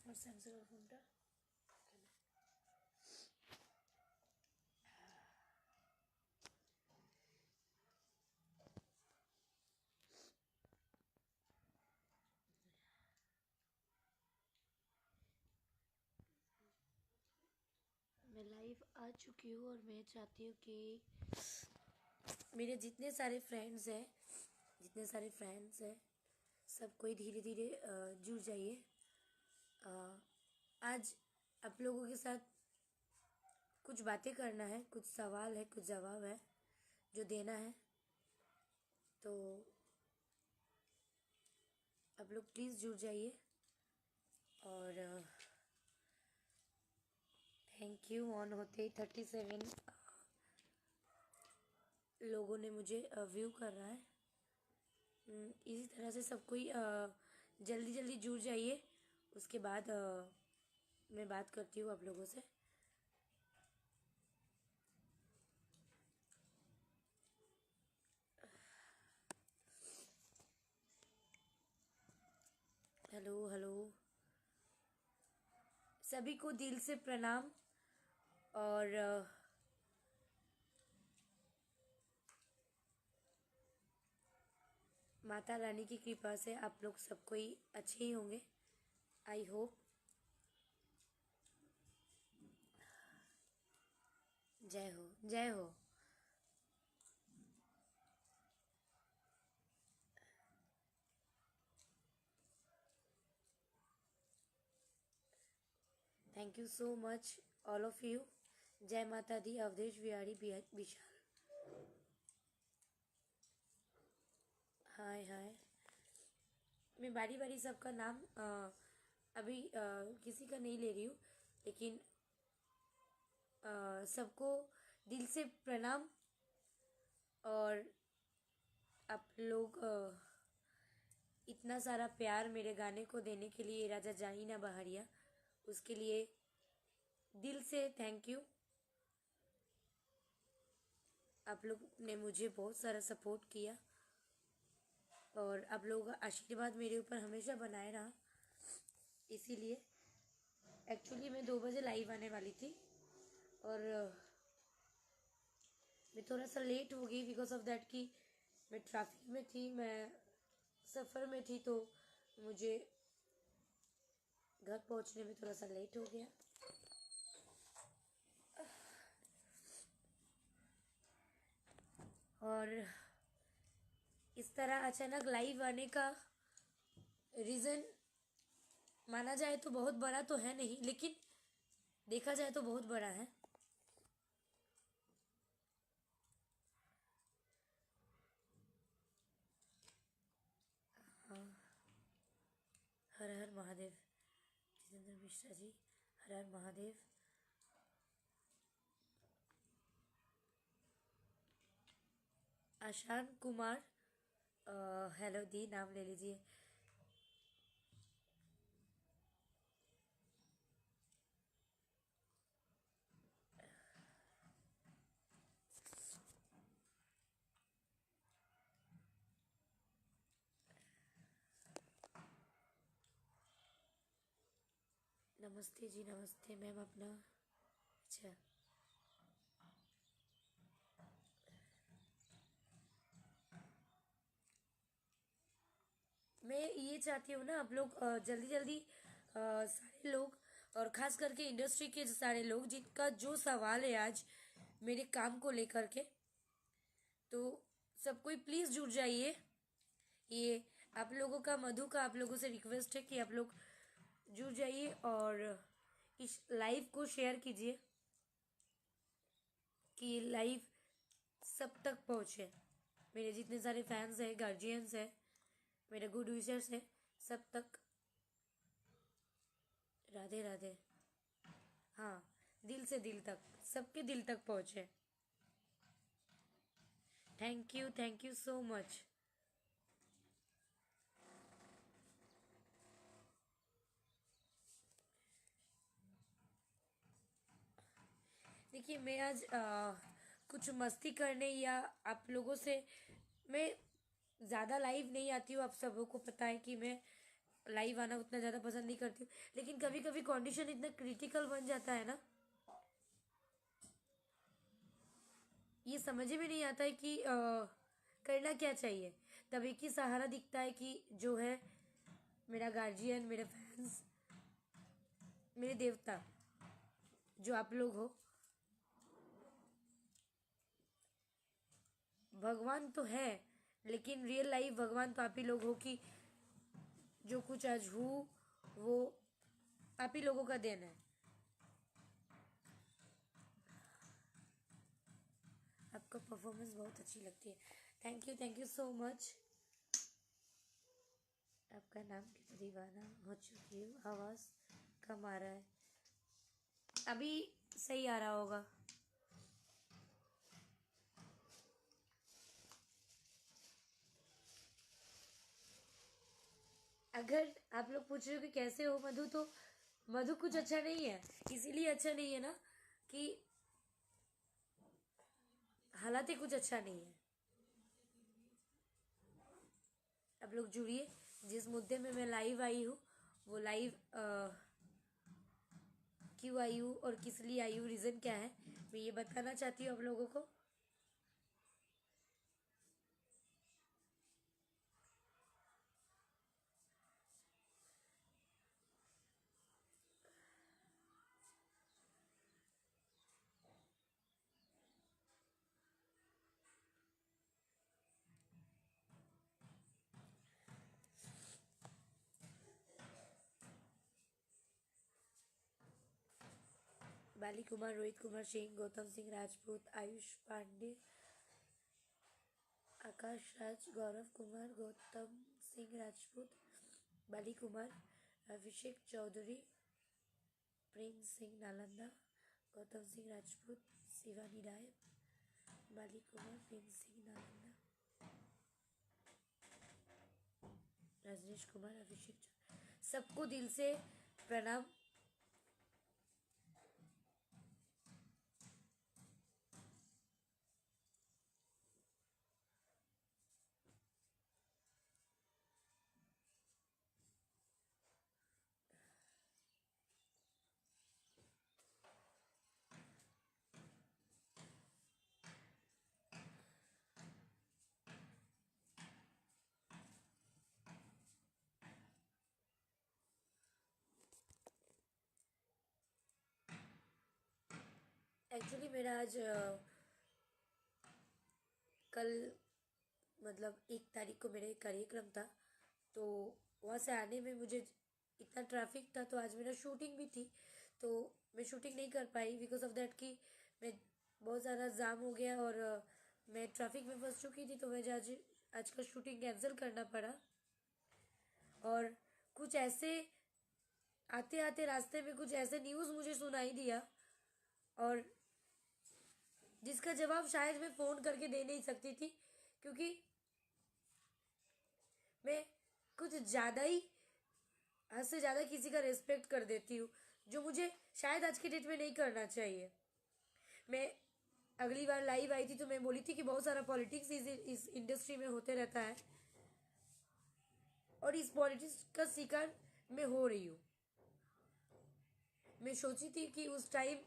আমার স্যামসাংয়ের ফোনটা मैं लाइव आ चुकी हूँ और मैं चाहती हूँ कि मेरे जितने सारे फ्रेंड्स हैं सब कोई धीरे धीरे जुड़ जाइए। आज आप लोगों के साथ कुछ बातें करना है, कुछ सवाल है, कुछ जवाब है जो देना है, तो आप लोग प्लीज़ जुड़ जाइए। और थैंक यू। ऑन होते ही 37 लोगों ने मुझे व्यू कर रहा है। इसी तरह से सब कोई जल्दी जल्दी जुड़ जाइए। उसके बाद मैं बात करती हूँ आप लोगों से। हेलो हेलो, सभी को दिल से प्रणाम। और माता रानी की कृपा से आप लोग सब कोई अच्छे ही होंगे, आई होप। जय हो जय हो। Thank you so much all of you. जय माता दी। अवधेश बिहारी विशाल, हाय हाय। मैं बारी बारी सबका नाम अभी किसी का नहीं ले रही हूँ, लेकिन सबको दिल से प्रणाम। और आप लोग इतना सारा प्यार मेरे गाने को देने के लिए, राजा जानी ना बहारिया, उसके लिए दिल से थैंक यू। आप लोग ने मुझे बहुत सारा सपोर्ट किया और आप लोगों का आशीर्वाद मेरे ऊपर हमेशा बनाए रहा। इसीलिए एक्चुअली मैं 2 बजे लाइव आने वाली थी और मैं थोड़ा सा लेट हो गई बिकॉज ऑफ दैट कि मैं ट्रैफिक में थी, मैं सफ़र में थी, तो मुझे घर पहुंचने में थोड़ा सा लेट हो गया। और इस तरह अचानक लाइव आने का रीज़न माना जाए तो बहुत बड़ा तो है नहीं, लेकिन देखा जाए तो बहुत बड़ा है। हर हर महादेव। जितेंद्र मिश्रा जी, हर हर महादेव। आशान कुमार, हेलो दी, नाम ले लीजिए। नमस्ते जी, नमस्ते मैम। अपना अच्छा, मैं ये चाहती हूँ ना, आप लोग जल्दी जल्दी सारे लोग, और ख़ास करके इंडस्ट्री के सारे लोग जिनका जो सवाल है आज मेरे काम को लेकर के, तो सब कोई प्लीज़ जुड़ जाइए। ये आप लोगों का, मधु का आप लोगों से रिक्वेस्ट है कि आप लोग जुड़ जाइए और इस लाइव को शेयर कीजिए कि ये लाइव सब तक पहुँचे। मेरे जितने सारे फैंस हैं, गार्जियंस हैं, मेरे गुड विशर्स हैं, सब तक। राधे राधे। हाँ, दिल से दिल तक, सबके दिल तक पहुँचे। Thank you so much. देखिए, मैं आज कुछ मस्ती करने या आप लोगों से, मैं ज़्यादा लाइव नहीं आती हूँ। आप सबों को पता है कि मैं लाइव आना उतना ज़्यादा पसंद नहीं करती हूँ, लेकिन कभी कभी कंडीशन इतना क्रिटिकल बन जाता है ना, ये समझ में नहीं आता है कि करना क्या चाहिए। तब एक ही सहारा दिखता है कि जो है मेरा गार्जियन, मेरे फैंस, मेरे देवता जो आप लोग हो। भगवान तो है, लेकिन रियल लाइफ भगवान तो आप ही लोग हो कि जो कुछ आज हूँ वो आप ही लोगों का देन है। आपका परफॉर्मेंस बहुत अच्छी लगती है। Thank you so much. आपका नाम की दीवाना हो चुकी हूँ। आवाज़ कम आ रहा है, अभी सही आ रहा होगा। अगर आप लोग पूछ रहे हो कि कैसे हो मधु, तो मधु कुछ अच्छा नहीं है। इसीलिए अच्छा नहीं है ना कि हालात ही कुछ अच्छा नहीं है। आप लोग जुड़िए। जिस मुद्दे में मैं लाइव आई हूँ वो लाइव क्यों आई हूँ और किस लिए आई हूँ, रीज़न क्या है, मैं ये बताना चाहती हूँ आप लोगों को। बाली कुमार, रोहित कुमार सिंह, गौतम सिंह राजपूत, आयुष पांडे, आकाश राज, गौरव कुमार, गौतम सिंह राजपूत, बाली कुमार, अभिषेक चौधरी, प्रेम सिंह नालंदा, गौतम सिंह राजपूत, शिवानी राय, बाली कुमार, प्रेम सिंह नालंदा, रजनीश कुमार, अभिषेक चौधरी, सबको दिल से प्रणाम। एक्चुअली मेरा आज कल मतलब 1 तारीख को मेरा एक कार्यक्रम था, तो वहाँ से आने में मुझे इतना ट्रैफिक था, तो आज मेरा शूटिंग भी थी, तो मैं शूटिंग नहीं कर पाई बिकॉज ऑफ दैट कि मैं बहुत ज़्यादा जाम हो गया और मैं ट्रैफिक में फंस चुकी थी, तो मुझे आज का शूटिंग कैंसिल करना पड़ा। और कुछ ऐसे आते आते रास्ते में कुछ ऐसे न्यूज़ मुझे सुनाई दिया, और जिसका जवाब शायद मैं फ़ोन करके दे नहीं सकती थी, क्योंकि मैं कुछ ज़्यादा ही हद से ज़्यादा किसी का रिस्पेक्ट कर देती हूँ, जो मुझे शायद आज के डेट में नहीं करना चाहिए। मैं अगली बार लाइव आई थी तो मैं बोली थी कि बहुत सारा पॉलिटिक्स इस इंडस्ट्री में होते रहता है, और इस पॉलिटिक्स का शिकार मैं हो रही हूँ। मैं सोची थी कि उस टाइम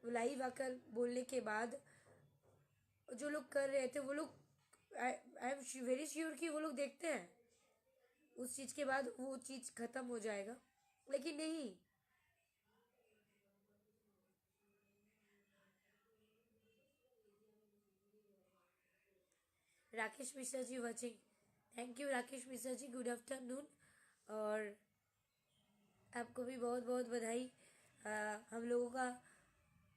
लाइव आकर बोलने के बाद जो लोग कर रहे थे वो लोग, आई एम वेरी श्योर कि वो लोग देखते हैं, उस चीज़ के बाद वो चीज़ ख़त्म हो जाएगा, लेकिन नहीं। Rakesh Mishra ji watching, thank you Rakesh Mishra ji, good afternoon. और आपको भी बहुत बहुत बधाई। हम लोगों का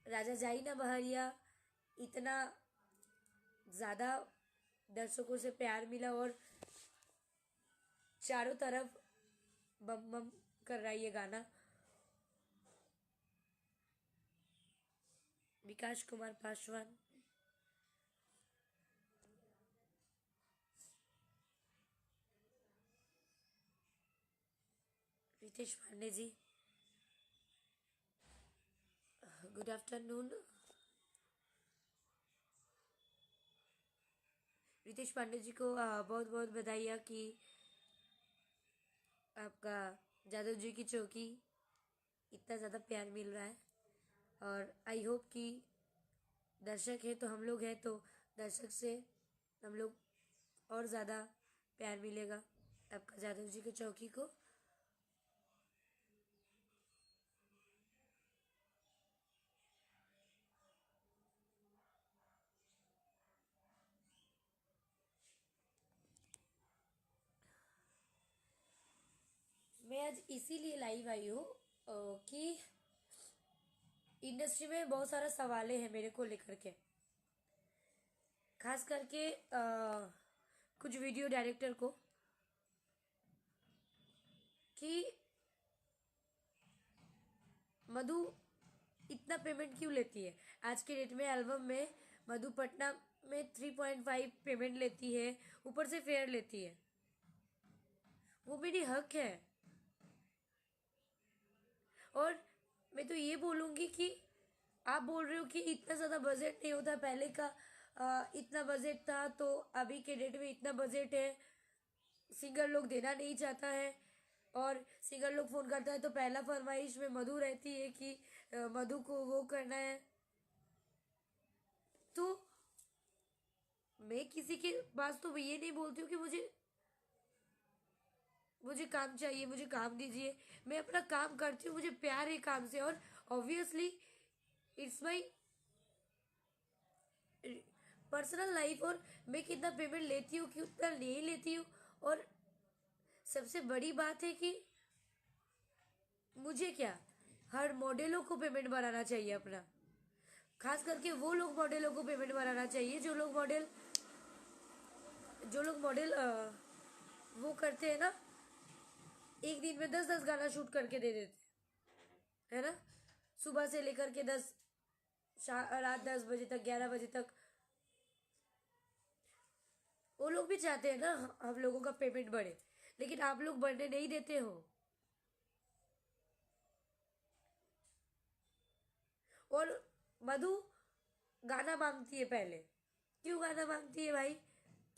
राजा जाइना बहरिया इतना ज़्यादा दर्शकों से प्यार मिला, और चारों तरफ बम बम कर रहा है ये गाना। विकास कुमार पासवान, रितेश पांडे जी, गुड आफ्टरनून। रितेश पांडे जी को बहुत बहुत बधाइयाँ कि आपका जादव जी की चौकी इतना ज़्यादा प्यार मिल रहा है, और आई होप कि दर्शक है तो हम लोग हैं, तो दर्शक से हम लोग और ज़्यादा प्यार मिलेगा आपका जादव जी की चौकी को। मैं आज इसीलिए लाइव आई हूँ कि इंडस्ट्री में बहुत सारा सवालें हैं मेरे को लेकर के, खास करके कुछ वीडियो डायरेक्टर को, कि मधु इतना पेमेंट क्यों लेती है। आज के डेट में एल्बम में मधु पटना में 3.5 पेमेंट लेती है, ऊपर से फेयर लेती है। वो मेरी हक है। और मैं तो ये बोलूँगी कि आप बोल रहे हो कि इतना ज़्यादा बजट नहीं होता पहले का, इतना बजट था तो अभी के डेट में इतना बजट है, सिंगर लोग देना नहीं चाहता है, और सिंगर लोग फ़ोन करता है तो पहला फरमाइश में मधु रहती है कि मधु को वो करना है। तो मैं किसी के पास तो ये नहीं बोलती हूँ कि मुझे मुझे काम चाहिए, मुझे काम दीजिए। मैं अपना काम करती हूँ, मुझे प्यार है काम से, और obviously it's my personal life, और मैं कितना पेमेंट लेती हूँ कितना नहीं लेती हूँ। और सबसे बड़ी बात है कि मुझे क्या, हर मॉडलों को पेमेंट बनाना चाहिए अपना, खास करके वो लोग मॉडलों को पेमेंट बनाना चाहिए जो लोग मॉडल वो करते हैं ना, एक दिन में 10-10 गाना शूट करके दे देते हैं, है ना। सुबह से लेकर के रात 10 बजे तक, 11 बजे तक। वो लोग भी चाहते हैं ना हम लोगों का पेमेंट बढ़े, लेकिन आप लोग बढ़ने नहीं देते हो। और मधु गाना मांगती है पहले। क्यों गाना मांगती है भाई?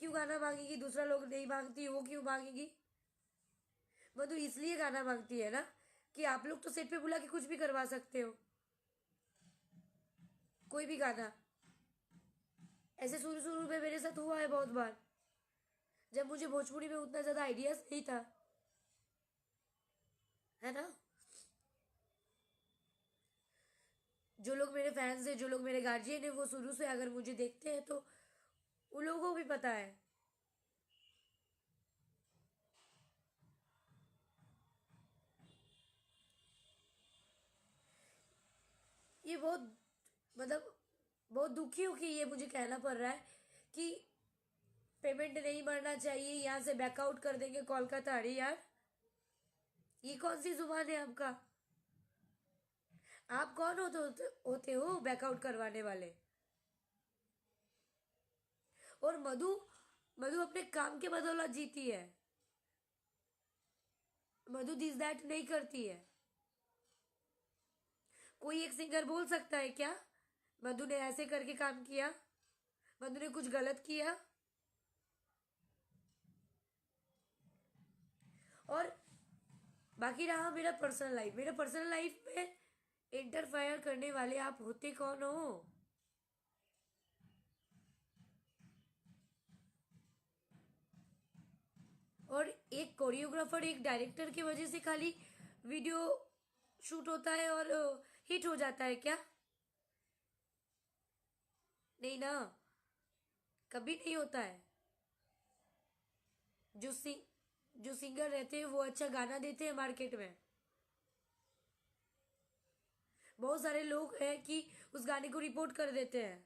क्यों गाना मांगेगी? दूसरा लोग नहीं मांगती है, वो क्यों मांगेगी? मधु इसलिए गाना मांगती है ना कि आप लोग तो सेट पे बुला के कुछ भी करवा सकते हो, कोई भी गाना। ऐसे शुरू शुरू में मेरे साथ हुआ है बहुत बार, जब मुझे भोजपुरी में उतना ज्यादा आइडियाज नहीं था, है ना। जो लोग मेरे फैंस हैं, जो लोग मेरे गार्जियन है, वो शुरू से अगर मुझे देखते हैं तो उन लोगों को भी पता है। ये बहुत, मतलब बहुत दुखी हूँ कि ये मुझे कहना पड़ रहा है कि पेमेंट नहीं बढ़ना चाहिए, यहाँ से बैकआउट कर देंगे कोलकाता। अरे यार, ये कौन सी जुबान है आपका? आप कौन होते हो बैकआउट करवाने वाले? और मधु मधु अपने काम के बदौलत जीती है। मधु दिस दैट नहीं करती है। कोई एक सिंगर बोल सकता है क्या मधु ने ऐसे करके काम किया, मधु ने कुछ गलत किया? और बाकी रहा मेरा पर्सनल लाइफ में इंटरफेयर करने वाले आप होते कौन हो? और एक कोरियोग्राफर, एक डायरेक्टर की वजह से खाली वीडियो शूट होता है और हिट हो जाता है क्या? नहीं ना, कभी नहीं होता है। जो सिंग जो सिंगर रहते हैं वो अच्छा गाना देते हैं मार्केट में, बहुत सारे लोग हैं कि उस गाने को रिपोर्ट कर देते हैं,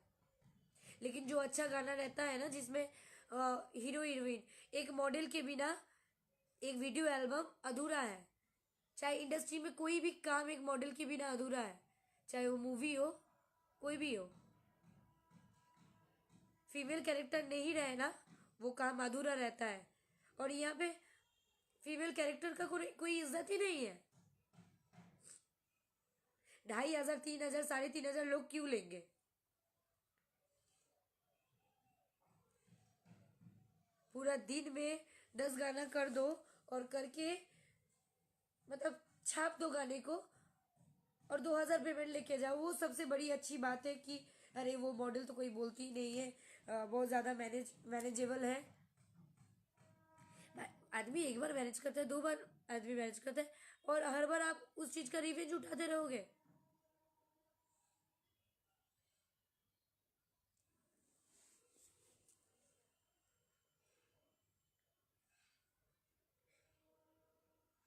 लेकिन जो अच्छा गाना रहता है ना, जिसमें हीरो हीरोइन, एक मॉडल के बिना एक वीडियो एल्बम अधूरा है। चाहे इंडस्ट्री में कोई भी काम एक मॉडल के बिना अधूरा है, चाहे वो मूवी हो, कोई भी हो। फीमेल कैरेक्टर नहीं रहे ना, वो काम अधूरा रहता है। और यहाँ पे फीमेल कैरेक्टर का कोई इज्जत ही नहीं है। 2,500, 3,000, 3,500 लोग क्यों लेंगे? पूरा दिन में 10 गाना कर दो, और करके मतलब छाप दो गाने को और 2,000 पेमेंट लेके जाओ, वो सबसे बड़ी अच्छी बात है कि अरे वो मॉडल तो कोई बोलती ही नहीं है, बहुत ज़्यादा मैनेजेबल है। आदमी एक बार मैनेज करता है, 2 बार आदमी मैनेज करता है, और हर बार आप उस चीज़ का रिवेंज उठाते रहोगे।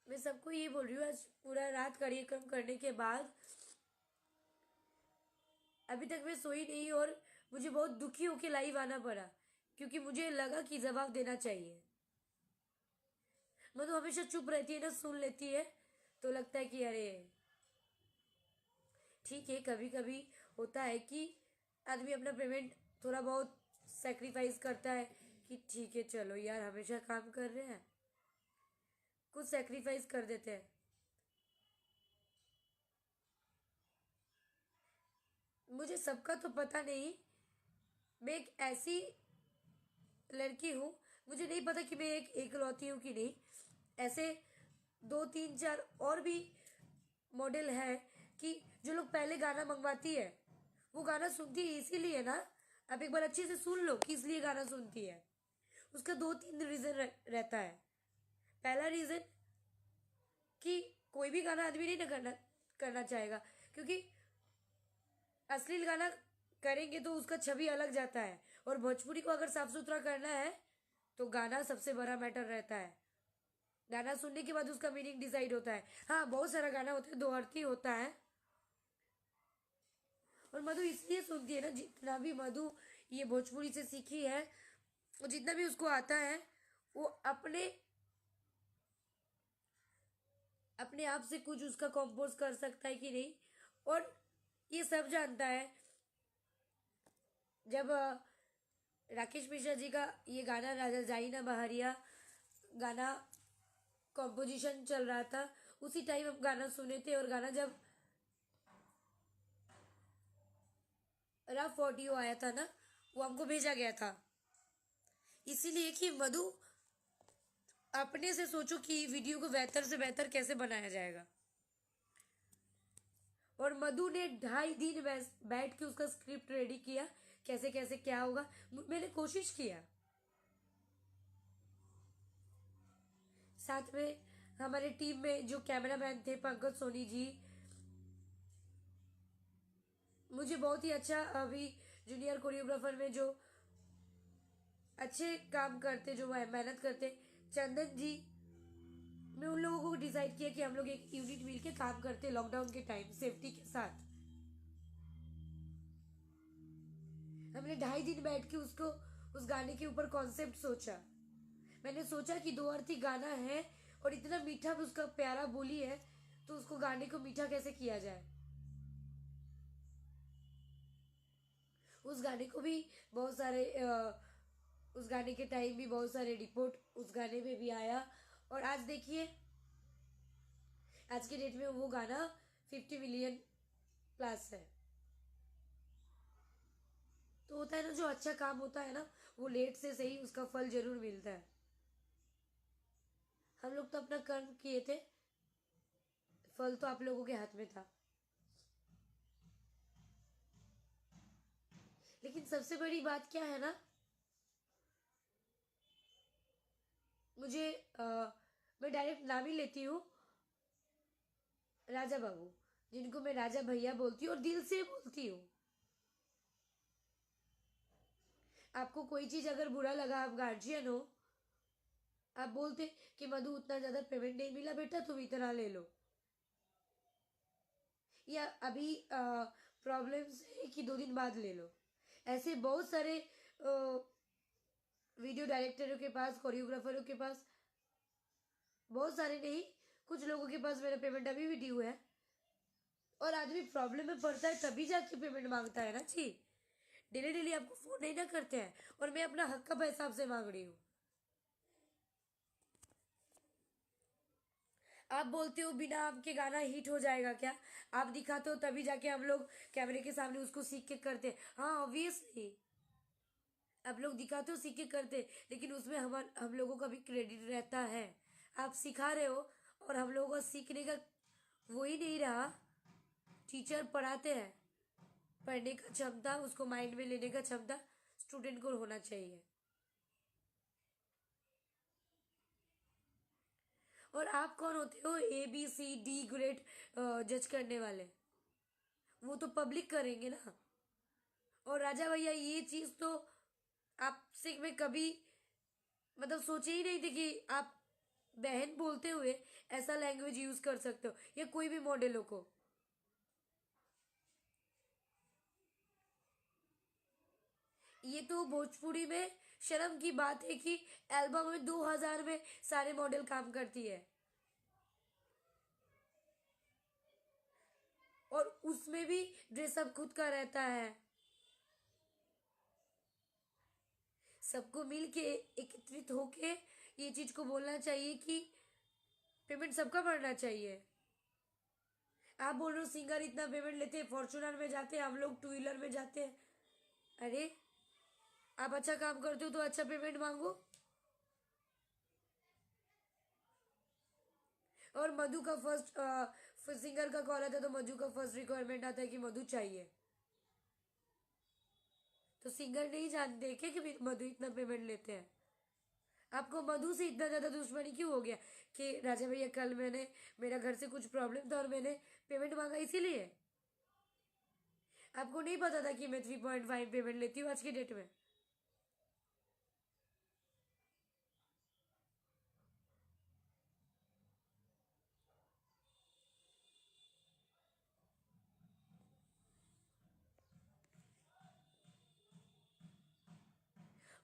मैं सबको ये बोल रही हूँ, आज पूरा रात कार्यक्रम करने के बाद अभी तक मैं सोई नहीं, और मुझे बहुत दुखी होके लाइव आना पड़ा, क्योंकि मुझे लगा कि जवाब देना चाहिए। मधु हमेशा चुप रहती है ना, सुन लेती है, तो लगता है कि अरे ठीक है, कभी कभी होता है कि आदमी अपना पेमेंट थोड़ा बहुत सेक्रीफाइस करता है कि ठीक है चलो यार, हमेशा काम कर रहे हैं, कुछ सेक्रीफाइस कर देते हैं। मुझे सबका तो पता नहीं, मैं एक ऐसी लड़की हूँ, मुझे नहीं पता कि मैं एक एकलौती हूँ कि नहीं। ऐसे 2 3 4 और भी मॉडल है कि जो लोग पहले गाना मंगवाती है, वो गाना सुनती है इसीलिए ना, आप एक बार अच्छे से सुन लो कि इसलिए गाना सुनती है। उसका 2 3 रीजन रहता है। पहला रीजन कि कोई भी गाना आदमी नहीं ना करना करना चाहेगा, क्योंकि अश्लील गाना करेंगे तो उसका छवि अलग जाता है, और भोजपुरी को अगर साफ सुथरा करना है तो गाना सबसे बड़ा मैटर रहता है। गाना सुनने के बाद उसका मीनिंग डिसाइड होता है। हाँ, बहुत सारा गाना होता है, दो अर्थी होता है, और मधु इसलिए सुनती है ना, जितना भी मधु ये भोजपुरी से सीखी है, और जितना भी उसको आता है, वो अपने अपने आप से कुछ उसका कंपोज कर सकता है कि नहीं। और ये सब जानता है, जब राकेश मिश्रा जी का ये गाना राजा जाई ना बहारिया गाना कॉम्पोजिशन चल रहा था, उसी टाइम हम गाना सुने थे, और गाना जब रफ ऑडियो आया था ना, वो हमको भेजा गया था, इसीलिए कि मधु अपने से सोचो कि वीडियो को बेहतर से बेहतर कैसे बनाया जाएगा। और मधु ने 2.5 दिन बैठ के उसका स्क्रिप्ट रेडी किया, कैसे कैसे क्या होगा, मैंने कोशिश किया। साथ में हमारे टीम में जो कैमरामैन थे पंकज सोनी जी, मुझे बहुत ही अच्छा, अभी जूनियर कोरियोग्राफर में जो अच्छे काम करते, जो मेहनत करते, चंदन जी, मैं उन लोगों को डिसाइड किया कि हम लोग एक यूनिट मिल के काम करते लॉकडाउन के टाइम सेफ्टी के साथ। हमने 2.5 दिन बैठ के उसको, उस गाने के ऊपर कॉन्सेप्ट सोचा। मैंने सोचा कि दो अर्थी गाना है और इतना मीठा उसका प्यारा बोली है, तो उसको गाने को मीठा कैसे किया जाए। उस गाने को भी बहुत सारे उस गाने के टाइम भी बहुत सारे रिपोर्ट उस गाने में भी आया, और आज देखिए, आज के डेट में वो गाना 50 मिलियन प्लस है। तो होता है ना, जो अच्छा काम होता है ना, वो लेट से सही उसका फल जरूर मिलता है। हम लोग तो अपना कर्म किए थे, फल तो आप लोगों के हाथ में था। लेकिन सबसे बड़ी बात क्या है ना, मुझे मैं डायरेक्ट नाम ही लेती हूँ, राजा बाबू, जिनको मैं राजा भैया बोलती हूँ और दिल से बोलती हूँ। आपको कोई चीज अगर बुरा लगा, आप गार्जियन हो, आप बोलते कि मधु उतना ज्यादा पेमेंट नहीं मिला बेटा, तुम इतना ले लो, या अभी प्रॉब्लम्स है कि 2 दिन बाद ले लो। ऐसे बहुत सारे वीडियो डायरेक्टरों के पास, कोरियोग्राफरों के पास, बहुत सारे नहीं, कुछ लोगों के पास मेरा पेमेंट अभी भी ड्यू है, और आदमी प्रॉब्लम में पड़ता है तभी जाके पेमेंट मांगता है ना जी। डेली डेली आपको फोन नहीं ना करते हैं, और मैं अपना हक का पैसा आपसे मांग रही हूँ। आप बोलते हो बिना आपके गाना हिट हो जाएगा क्या? आप दिखाते हो तभी जाके हम लोग कैमरे के सामने उसको सीख के करते। हाँ, ऑब्वियसली आप लोग दिखाते हो, सीख के करते, लेकिन उसमें हम लोगों का भी क्रेडिट रहता है। आप सिखा रहे हो और हम लोगों का सीखने का वो ही नहीं रहा। टीचर पढ़ाते हैं, पढ़ने का क्षमता, उसको माइंड में लेने का क्षमता स्टूडेंट को होना चाहिए। और आप कौन होते हो ABCD ग्रेड जज करने वाले? वो तो पब्लिक करेंगे ना। और राजा भैया ये चीज तो आपसे मैं कभी मतलब सोचे ही नहीं थे कि आप बहन बोलते हुए ऐसा लैंग्वेज यूज कर सकते हो, या कोई भी मॉडलों को। ये तो भोजपुरी में शर्म की बात है कि एल्बम में 2000 में सारे मॉडल काम करती है, और उसमें भी ड्रेसअप खुद का रहता है। सबको मिल के एकत्रित होके ये चीज को बोलना चाहिए कि पेमेंट सबका बढ़ना चाहिए। आप बोल रहे हो सिंगर इतना पेमेंट लेते हैं, फॉर्चूनर में जाते हैं, हम लोग टू व्हीलर में जाते हैं। अरे आप अच्छा काम करते हो तो अच्छा पेमेंट मांगो। और मधु का फर्स्ट सिंगर का कॉल आता है तो मधु का फर्स्ट रिक्वायरमेंट आता है कि मधु चाहिए। तो सिंगर नहीं जानते क्या कि मधु इतना पेमेंट लेते हैं? आपको मधु से इतना ज्यादा दुश्मनी क्यों हो गया कि राजा भैया कल मेरा घर से कुछ प्रॉब्लम था और मैंने पेमेंट मांगा इसीलिए? आपको नहीं पता था कि मैं 3.5 पेमेंट लेती हूँ आज की डेट में?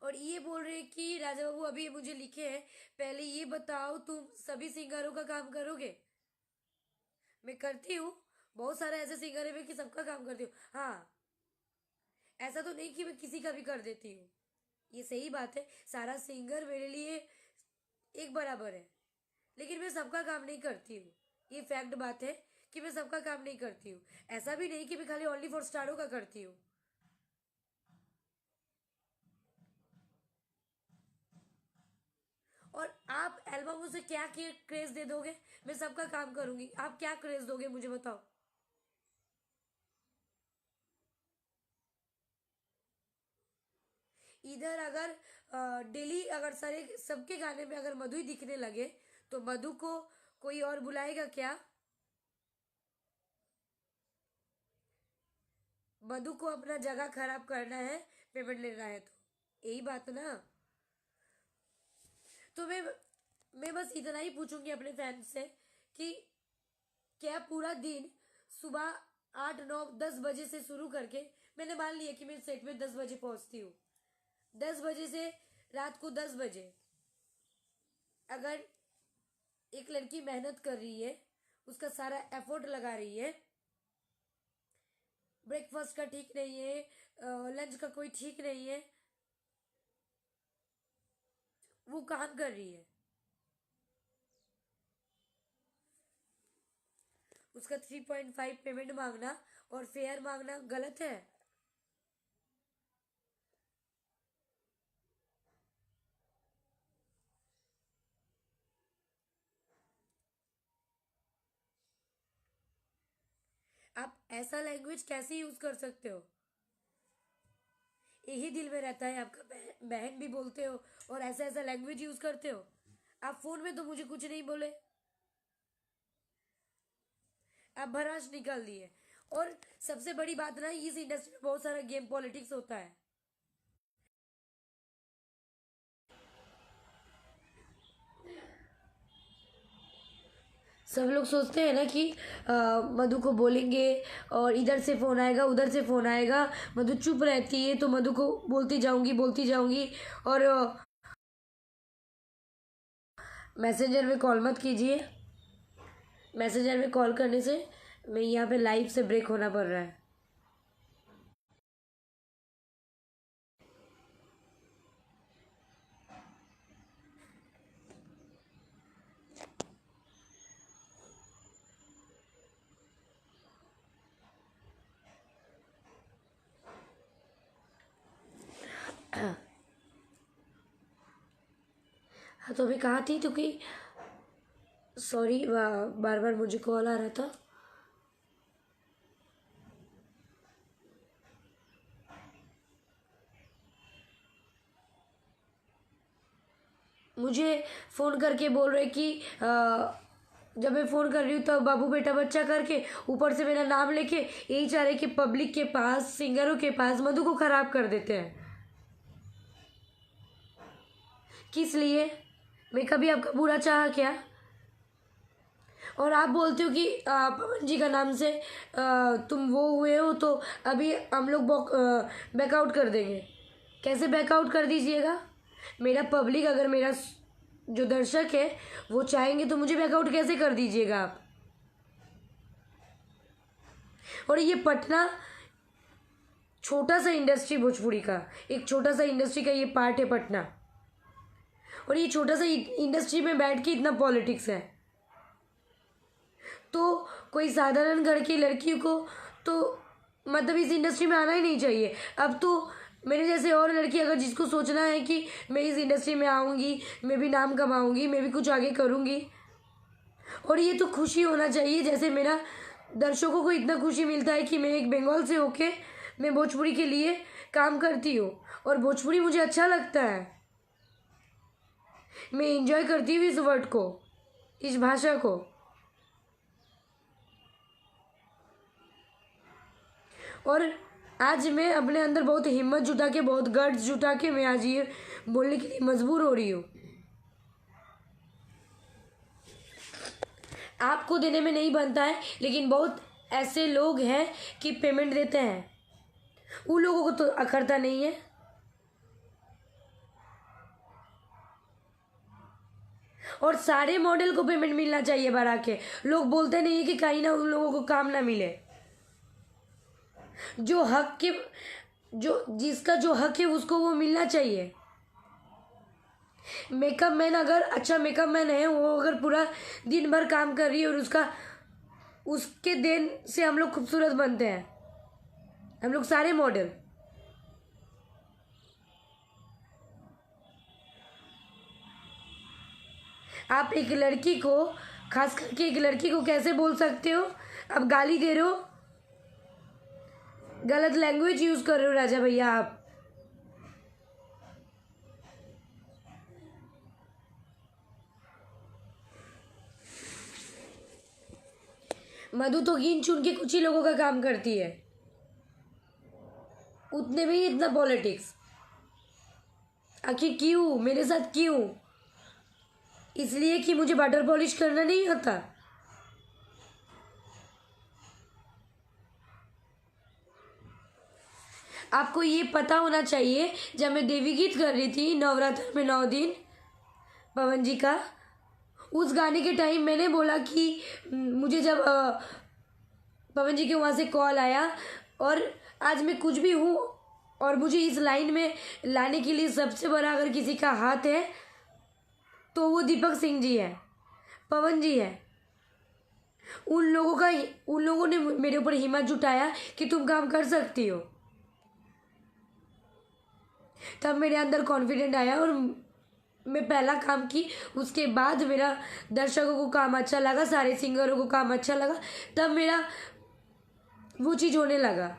और ये बोल रहे हैं कि राजा बाबू अभी मुझे लिखे हैं, पहले ये बताओ तुम सभी सिंगरों का काम करोगे? मैं करती हूँ। बहुत सारे ऐसे सिंगर है मैं कि सबका काम करती हूँ, हाँ। ऐसा तो नहीं कि मैं किसी का भी कर देती हूँ। ये सही बात है, सारा सिंगर मेरे लिए एक बराबर है। लेकिन मैं सबका काम नहीं करती हूँ। ये फैक्ट बात है कि मैं सबका काम नहीं करती हूँ। ऐसा भी नहीं कि मैं खाली ओनली फॉर स्टारों का करती हूँ। और आप एल्बमों से क्या क्रेज दे दोगे? मैं सबका काम करूंगी, आप क्या क्रेज दोगे मुझे बताओ। इधर अगर डेली अगर सारे सबके गाने में अगर मधु ही दिखने लगे तो मधु को कोई और बुलाएगा क्या? मधु को अपना जगह खराब करना है, पेमेंट लेना है, तो यही बात ना। तो मैं बस इतना ही पूछूंगी अपने फैंस से कि क्या पूरा दिन सुबह 8 9 10 बजे से शुरू करके, मैंने मान लिया कि मैं सेट में 10 बजे पहुंचती हूँ, 10 बजे से रात को 10 बजे अगर एक लड़की मेहनत कर रही है, उसका सारा एफर्ट लगा रही है, ब्रेकफास्ट का ठीक नहीं है, लंच का कोई ठीक नहीं है, वो काम कर रही है, उसका 3.5 पेमेंट मांगना और फेयर मांगना गलत है? आप ऐसा लैंग्वेज कैसे यूज कर सकते हो? यही दिल में रहता है आपका, बहन भी बोलते हो और ऐसा ऐसा लैंग्वेज यूज करते हो। आप फोन में तो मुझे कुछ नहीं बोले, आप भराश निकाल दिए। और सबसे बड़ी बात ना, इस इंडस्ट्री में बहुत सारा गेम पॉलिटिक्स होता है। सब लोग सोचते हैं ना कि मधु को बोलेंगे और इधर से फोन आएगा उधर से फोन आएगा, मधु चुप रहती है तो मधु को बोलती जाऊंगी। और मैसेंजर में कॉल मत कीजिए, मैसेंजर में कॉल करने से मैं यहाँ पे लाइव से ब्रेक होना पड़ रहा है। हाँ, तो अभी कहाँ थी? क्योंकि सॉरी, बार बार मुझे कॉल आ रहा था। मुझे फ़ोन करके बोल रहे कि जब मैं फ़ोन कर रही हूँ तब बाबू बेटा बच्चा करके ऊपर से मेरा नाम लेके यही चाह रहे कि पब्लिक के पास, सिंगरों के पास मधु को ख़राब कर देते हैं। किस लिए? मैं कभी आपका बुरा चाहा क्या? और आप बोलते हो कि पवन जी का नाम से तुम वो हुए हो तो अभी हम लोग बैकआउट कर देंगे। कैसे बैकआउट कर दीजिएगा? मेरा पब्लिक, अगर मेरा जो दर्शक है वो चाहेंगे तो मुझे बैकआउट कैसे कर दीजिएगा आप? और ये पटना छोटा सा इंडस्ट्री, भोजपुरी का एक छोटा सा इंडस्ट्री का ये पार्ट है पटना, और ये छोटा सा इंडस्ट्री में बैठ के इतना पॉलिटिक्स है। तो कोई साधारण घर की लड़की को तो मतलब इस इंडस्ट्री में आना ही नहीं चाहिए। अब तो मेरे जैसे और लड़की अगर जिसको सोचना है कि मैं इस इंडस्ट्री में आऊँगी, मैं भी नाम कमाऊँगी, मैं भी कुछ आगे करूँगी, और ये तो खुशी होना चाहिए। जैसे मेरा दर्शकों को इतना खुशी मिलता है कि मैं एक बंगाल से होके मैं भोजपुरी के लिए काम करती हूँ और भोजपुरी मुझे अच्छा लगता है। मैं एंजॉय करती हूँ इस वर्ड को, इस भाषा को। और आज मैं अपने अंदर बहुत हिम्मत जुटा के, बहुत गट्स जुटा के मैं आज ये बोलने के लिए मजबूर हो रही हूँ। आपको देने में नहीं बनता है, लेकिन बहुत ऐसे लोग हैं कि पेमेंट देते हैं, उन लोगों को तो अखरता नहीं है। और सारे मॉडल को पेमेंट मिलना चाहिए बढ़ा के। लोग बोलते नहीं है कि कहीं ना उन लोगों को काम ना मिले। जो हक के, जो जिसका जो हक है उसको वो मिलना चाहिए। मेकअप मैन अगर अच्छा मेकअप मैन है, वो अगर पूरा दिन भर काम कर रही है और उसके देन से हम लोग खूबसूरत बनते हैं, हम लोग सारे मॉडल। आप एक लड़की को, खास करके एक लड़की को कैसे बोल सकते हो? आप गाली दे रहे हो, गलत लैंग्वेज यूज कर रहे हो राजा भैया आप। मधु तो गिन चुन के कुछ ही लोगों का काम करती है, उतने में ही इतना पॉलिटिक्स। आखिर क्यों मेरे साथ क्यों? इसलिए कि मुझे बटर पॉलिश करना नहीं आता। आपको ये पता होना चाहिए, जब मैं देवी गीत कर रही थी नवरात्र में 9 दिन पवन जी का, उस गाने के टाइम मैंने बोला कि मुझे जब पवन जी के वहाँ से कॉल आया, और आज मैं कुछ भी हूँ और मुझे इस लाइन में लाने के लिए सबसे बड़ा अगर किसी का हाथ है तो वो दीपक सिंह जी है, पवन जी है। उन लोगों ने मेरे ऊपर हिम्मत जुटाया कि तुम काम कर सकती हो। तब मेरे अंदर कॉन्फिडेंट आया और मैं पहला काम की। उसके बाद मेरा दर्शकों को काम अच्छा लगा, सारे सिंगरों को काम अच्छा लगा, तब मेरा वो चीज़ होने लगा।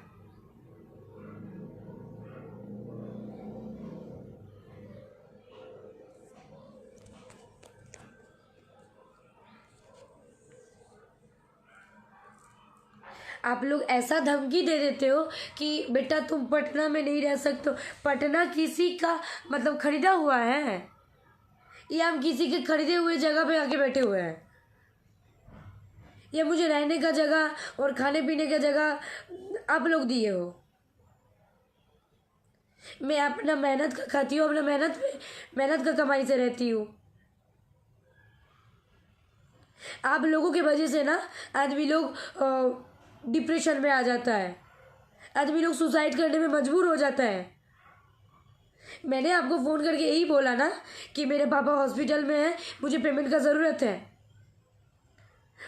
आप लोग ऐसा धमकी दे देते हो कि बेटा तुम पटना में नहीं रह सकते हो। पटना किसी का मतलब खरीदा हुआ है, या हम किसी के खरीदे हुए जगह पे आके बैठे हुए हैं? या मुझे रहने का जगह और खाने पीने का जगह आप लोग दिए हो? मैं अपना मेहनत का खाती हूँ, अपना मेहनत का कमाई से रहती हूँ। आप लोगों की वजह से ना आदमी लोग डिप्रेशन में आ जाता है, आदमी लोग सुसाइड करने में मजबूर हो जाता है। मैंने आपको फ़ोन करके यही बोला ना कि मेरे पापा हॉस्पिटल में हैं, मुझे पेमेंट का ज़रूरत है।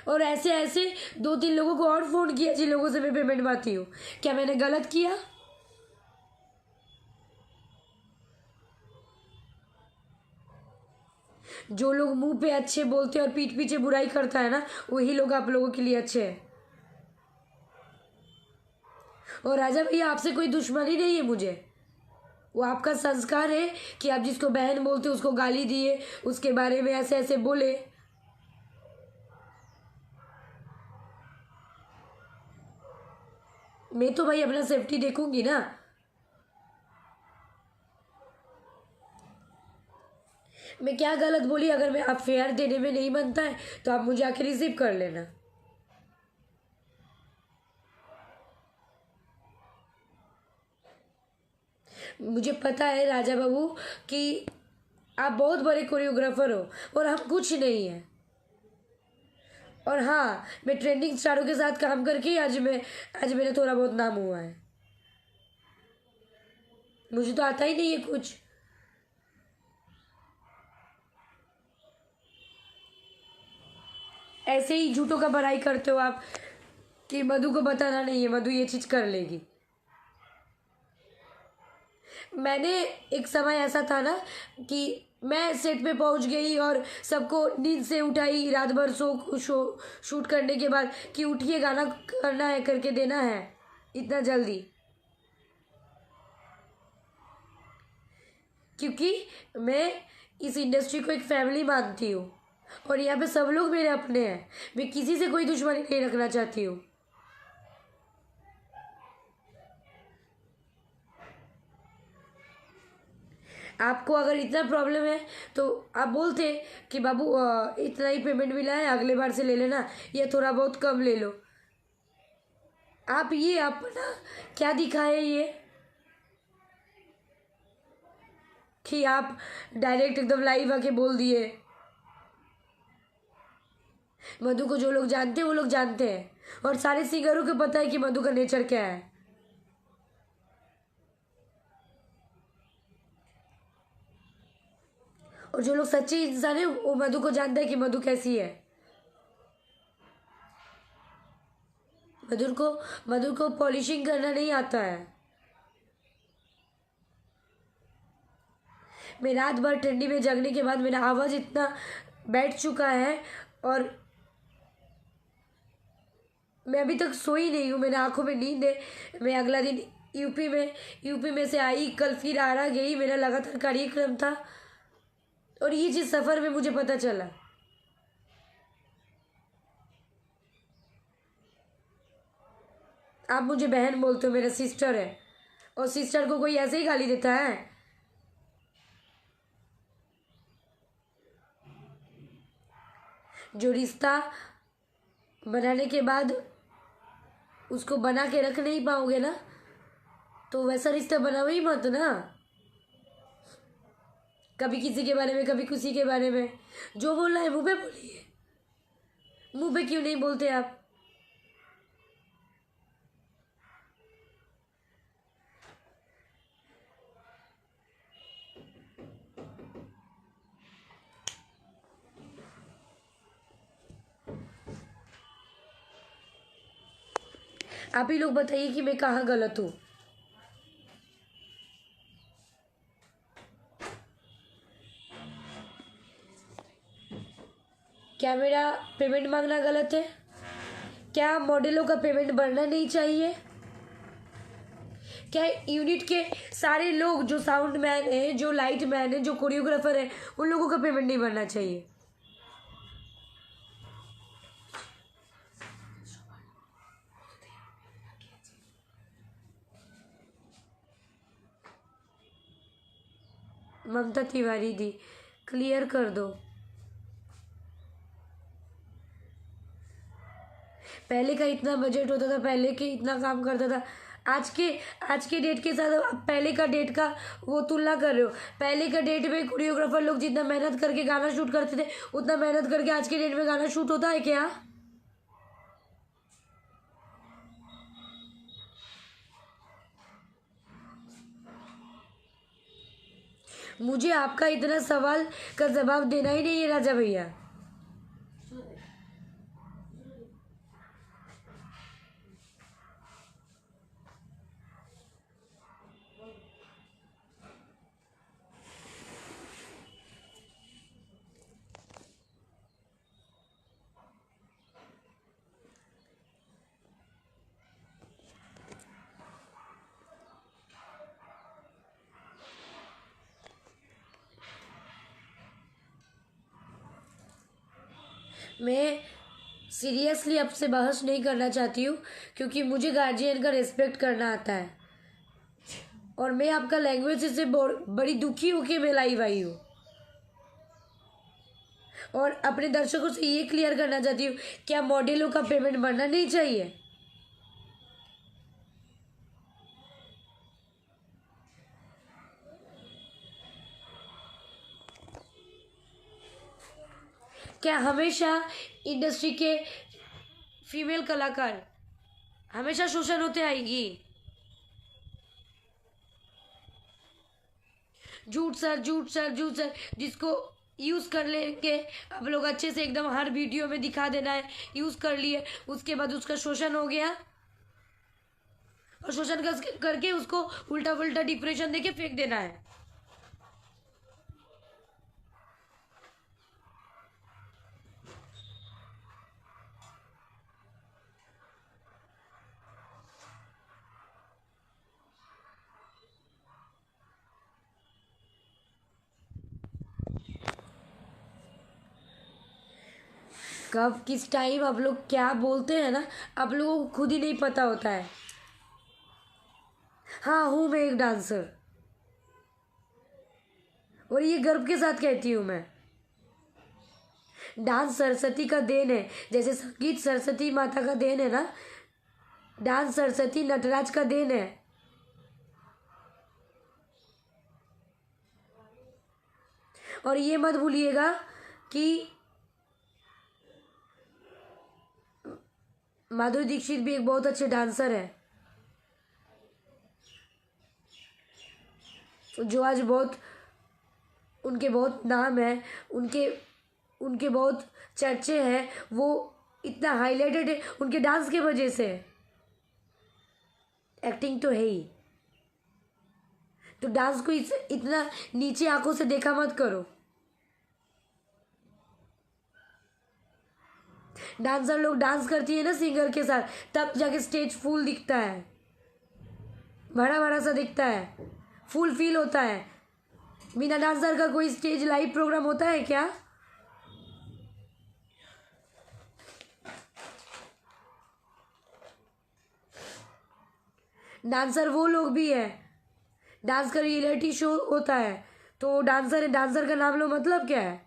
और ऐसे ऐसे 2-3 लोगों को और फ़ोन किया जिन लोगों से मैं पेमेंट पाती हूँ। क्या मैंने गलत किया? जो लोग मुंह पे अच्छे बोलते हैं और पीठ पीछे बुराई करता है ना, वही लोग आप लोगों के लिए अच्छे हैं। और राजा भैया, आपसे कोई दुश्मनी नहीं है मुझे। वो आपका संस्कार है कि आप जिसको बहन बोलते उसको गाली दिए, उसके बारे में ऐसे ऐसे बोले। मैं तो भाई अपना सेफ्टी देखूंगी ना। मैं क्या गलत बोली? अगर मैं आप फेयर देने में नहीं बनता है तो आप मुझे आके रिसीव कर लेना। मुझे पता है राजा बाबू कि आप बहुत बड़े कोरियोग्राफर हो और हम कुछ नहीं है। और हाँ, मैं ट्रेंडिंग स्टारों के साथ काम करके आज मेरा थोड़ा बहुत नाम हुआ है। मुझे तो आता ही नहीं है कुछ। ऐसे ही झूठों का भराई करते हो आप कि मधु को बताना नहीं है, मधु ये चीज कर लेगी। मैंने एक समय ऐसा था ना कि मैं सेट पे पहुंच गई और सबको नींद से उठाई रात भर शो शूट करने के बाद कि उठिए गाना करना है, करके देना है इतना जल्दी। क्योंकि मैं इस इंडस्ट्री को एक फैमिली मानती हूँ और यहाँ पे सब लोग मेरे अपने हैं। मैं किसी से कोई दुश्मनी नहीं रखना चाहती हूँ। आपको अगर इतना प्रॉब्लम है तो आप बोलते कि बाबू इतना ही पेमेंट मिला है, अगले बार से ले लेना, या थोड़ा बहुत कम ले लो। आप ये अपना क्या दिखाए ये कि आप डायरेक्ट एकदम लाइव आके बोल दिए। मधु को जो लोग जानते हैं वो लोग जानते हैं, और सारे सिंगरों को पता है कि मधु का नेचर क्या है। और जो लोग सच्चे इंसान है वो मधु को जानता है कि मधु कैसी है। मधुर को पॉलिशिंग करना नहीं आता है। मैं रात भर ठंडी में जगने के बाद मेरा आवाज इतना बैठ चुका है और मैं अभी तक सोई नहीं हूँ। मेरे आंखों में नींद है। मैं अगला दिन यूपी में से आई, कल फिर आरा गई, मेरा लगातार कार्यक्रम था और ये चीज सफर में मुझे पता चला। आप मुझे बहन बोलते हो, मेरा सिस्टर है, और सिस्टर को कोई ऐसे ही गाली देता है? जो रिश्ता बनाने के बाद उसको बना के रख नहीं पाओगे ना, तो वैसा रिश्ता बनाओ ही मत ना। कभी किसी के बारे में, कभी किसी के बारे में। जो बोलना है मुंह पे बोलिए। मुंह पे क्यों नहीं बोलते आप? आप ही लोग बताइए कि मैं कहाँ गलत हूँ। क्या मेरा पेमेंट मांगना गलत है? क्या मॉडलों का पेमेंट बढ़ना नहीं चाहिए? क्या यूनिट के सारे लोग, जो साउंड मैन है, जो लाइट मैन है, जो कोरियोग्राफर है, उन लोगों का पेमेंट नहीं बढ़ना चाहिए? ममता तिवारी दी, क्लियर कर दो। पहले का इतना बजट होता था, पहले के इतना काम करता था। आज के डेट के साथ आप पहले का डेट का वो तुलना कर रहे हो। पहले का डेट में कोरियोग्राफर लोग जितना मेहनत करके गाना शूट करते थे, उतना मेहनत करके आज के डेट में गाना शूट होता है क्या? मुझे आपका इतना सवाल का जवाब देना ही नहीं है राजा भैया। मैं सीरियसली आपसे बहस नहीं करना चाहती हूँ, क्योंकि मुझे गार्जियन का रिस्पेक्ट करना आता है, और मैं आपका लैंग्वेज से बड़ी दुखी होके मैं लाइव आई हूँ, और अपने दर्शकों से ये क्लियर करना चाहती हूँ, क्या मॉडलों का पेमेंट बढ़ना नहीं चाहिए? क्या हमेशा इंडस्ट्री के फीमेल कलाकार हमेशा शोषण होते आएंगी? झूठ सर, झूठ सर, झूठ सर, जिसको यूज़ कर लेंगे आप लोग अच्छे से, एकदम हर वीडियो में दिखा देना है यूज़ कर लिए, उसके बाद उसका शोषण हो गया, और शोषण करके उसको उल्टा पुल्टा डिप्रेशन देके फेंक देना है। कब किस टाइम आप लोग क्या बोलते हैं ना, आप लोगों को खुद ही नहीं पता होता है। हाँ, हूँ मैं एक डांसर, और ये गर्व के साथ कहती हूँ मैं। डांस सरस्वती का देन है, जैसे संगीत सरस्वती माता का देन है ना, डांस सरस्वती नटराज का देन है। और ये मत भूलिएगा कि माधुरी दीक्षित भी एक बहुत अच्छे डांसर है, जो आज बहुत, उनके बहुत नाम है, उनके उनके बहुत चर्चे हैं, वो इतना हाईलाइटेड है उनके डांस के वजह से। एक्टिंग तो है ही, तो डांस को इतना नीचे आंखों से देखा मत करो। डांसर लोग डांस करती है ना सिंगर के साथ, तब जाके स्टेज फुल दिखता है, बड़ा बड़ा सा दिखता है, फुल फील होता है। बिना डांसर का कोई स्टेज लाइव प्रोग्राम होता है क्या? डांसर वो लोग भी है, डांस का रियलिटी शो होता है, तो वो डांसर है, डांसर का नाम लो, मतलब क्या है?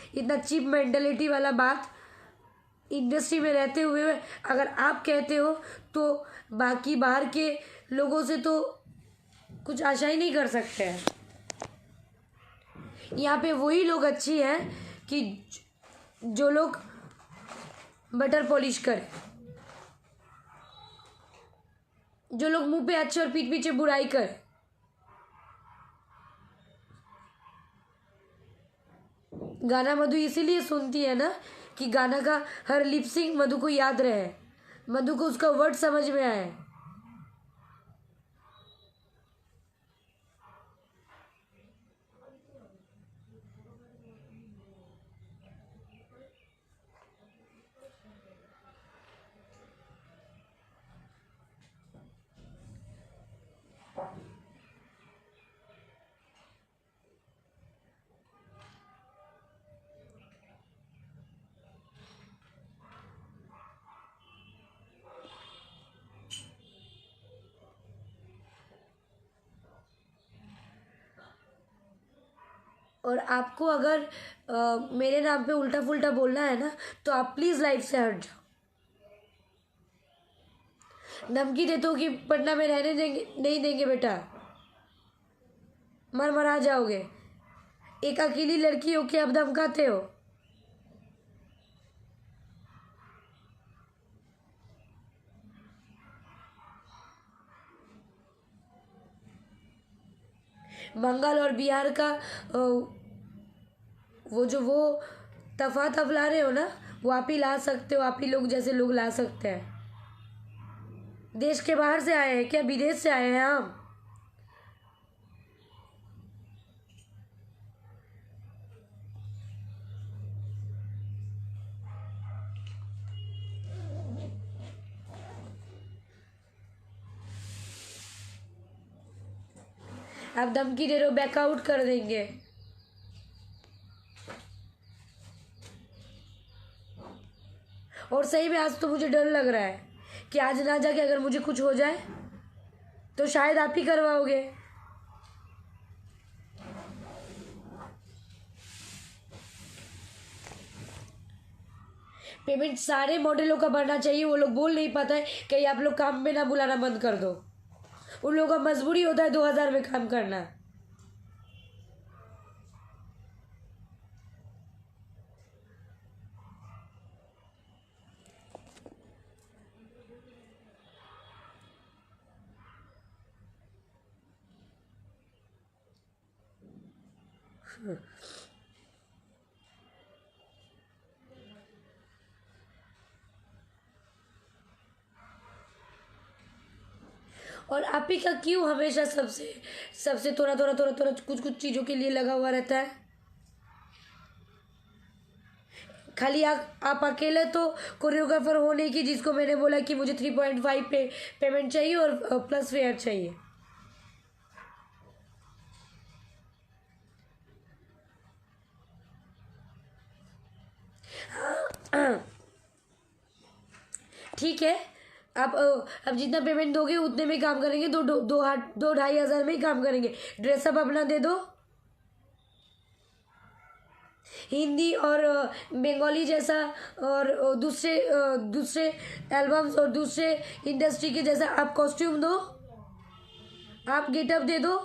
इतना चीप मेंटेलिटी वाला बात इंडस्ट्री में रहते हुए अगर आप कहते हो, तो बाकी बाहर के लोगों से तो कुछ आशा ही नहीं कर सकते हैं। यहाँ पे वही लोग अच्छी हैं कि जो लोग बटर पॉलिश करें, जो लोग मुंह पे अच्छे और पीठ पीछे बुराई करें। गाना मधु इसीलिए सुनती है ना कि गाना का हर लिपसिंग मधु को याद रहे, मधु को उसका वर्ड समझ में आए। और आपको अगर मेरे नाम पे उल्टा पुल्टा बोलना है ना, तो आप प्लीज़ लाइफ से हट जाओ। धमकी देते हो कि पटना में रहने देंगे, नहीं देंगे बेटा, मर मरा जाओगे। एक अकेली लड़की हो के आप धमकाते हो। बंगाल और बिहार का वो तफात आप ला रहे हो ना, वो आप ही ला सकते हो, आप ही लोग जैसे लोग ला सकते हैं। देश के बाहर से आए हैं क्या? विदेश से आए हैं हम। आप धमकी दे रहे हो, बैकआउट कर देंगे। और सही में आज तो मुझे डर लग रहा है कि आज ना जाके अगर मुझे कुछ हो जाए तो शायद आप ही करवाओगे। पेमेंट सारे मॉडलों का बढ़ना चाहिए। वो लोग बोल नहीं पाता है कहीं आप लोग काम में ना बुलाना बंद कर दो। उन लोगों का मजबूरी होता है 2000 में काम करना। और आप ही का क्यों हमेशा सबसे सबसे थोड़ा थोड़ा थोड़ा थोड़ा कुछ कुछ चीज़ों के लिए लगा हुआ रहता है? खाली आप अकेले तो कोरियोग्राफर होने की, जिसको मैंने बोला कि मुझे 3.5 पेमेंट चाहिए और प्लस फेयर चाहिए। ठीक है, आप अब जितना पेमेंट दोगे उतने में काम करेंगे। दो दो दो आठ 2-2.5 हज़ार में ही काम करेंगे। ड्रेसअप अपना दे दो। हिंदी और बंगाली जैसा और दूसरे दूसरे एल्बम्स और दूसरे इंडस्ट्री के जैसा आप कॉस्ट्यूम दो, आप गेटअप दे दो।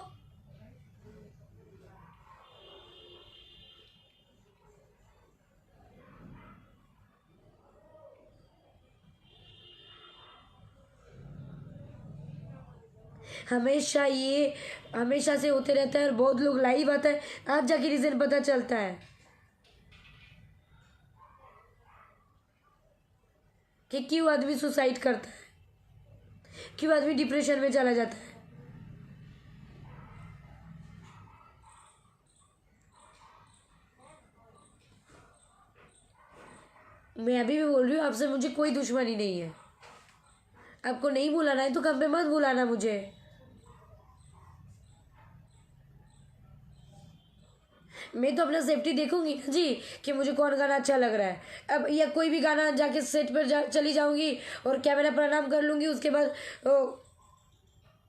हमेशा से होते रहता है और बहुत लोग लाइव आता है, आज जाके रीजन पता चलता है कि क्यों आदमी सुसाइड करता है, क्यों आदमी डिप्रेशन में चला जाता है। मैं अभी भी बोल रही हूँ आपसे, मुझे कोई दुश्मनी नहीं है। आपको नहीं बुलाना है तो कम पे मत बुलाना मुझे। मैं तो अपना सेफ्टी देखूंगी ना जी, कि मुझे कौन गाना अच्छा लग रहा है। अब या कोई भी गाना जाके सेट पर चली जाऊंगी और कैमरा प्रणाम कर लूंगी, उसके बाद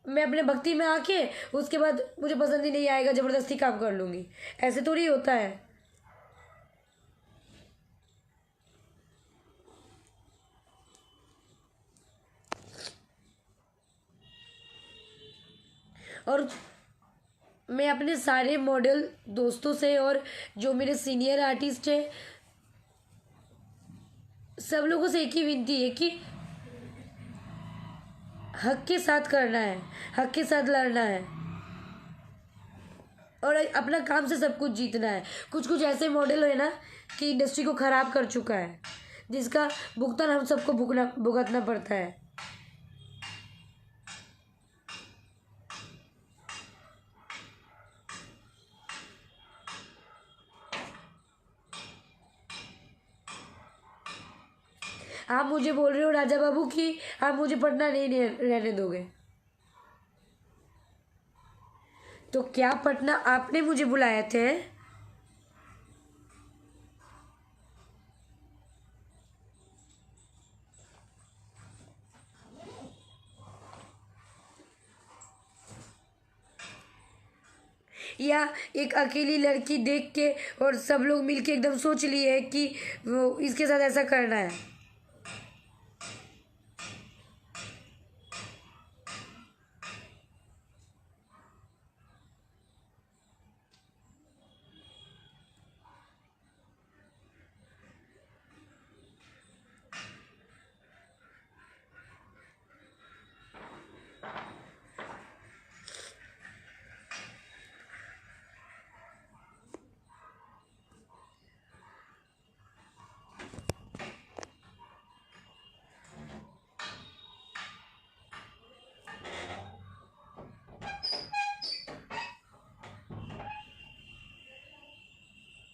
मैं अपने भक्ति में आके उसके बाद मुझे पसंद ही नहीं आएगा, जबरदस्ती काम कर लूंगी। ऐसे थोड़ी होता है। और मैं अपने सारे मॉडल दोस्तों से और जो मेरे सीनियर आर्टिस्ट है सब लोगों से एक ही विनती है कि हक के साथ करना है, हक के साथ लड़ना है और अपना काम से सब कुछ जीतना है। कुछ कुछ ऐसे मॉडल है ना कि इंडस्ट्री को खराब कर चुका है, जिसका भुगतान हम सबको भुगतना पड़ता है। आप मुझे बोल रहे हो राजा बाबू कि आप मुझे पटना नहीं रहने दोगे, तो क्या पटना आपने मुझे बुलाए थे? या एक अकेली लड़की देख के और सब लोग मिलके एकदम सोच लिए है कि वो इसके साथ ऐसा करना है?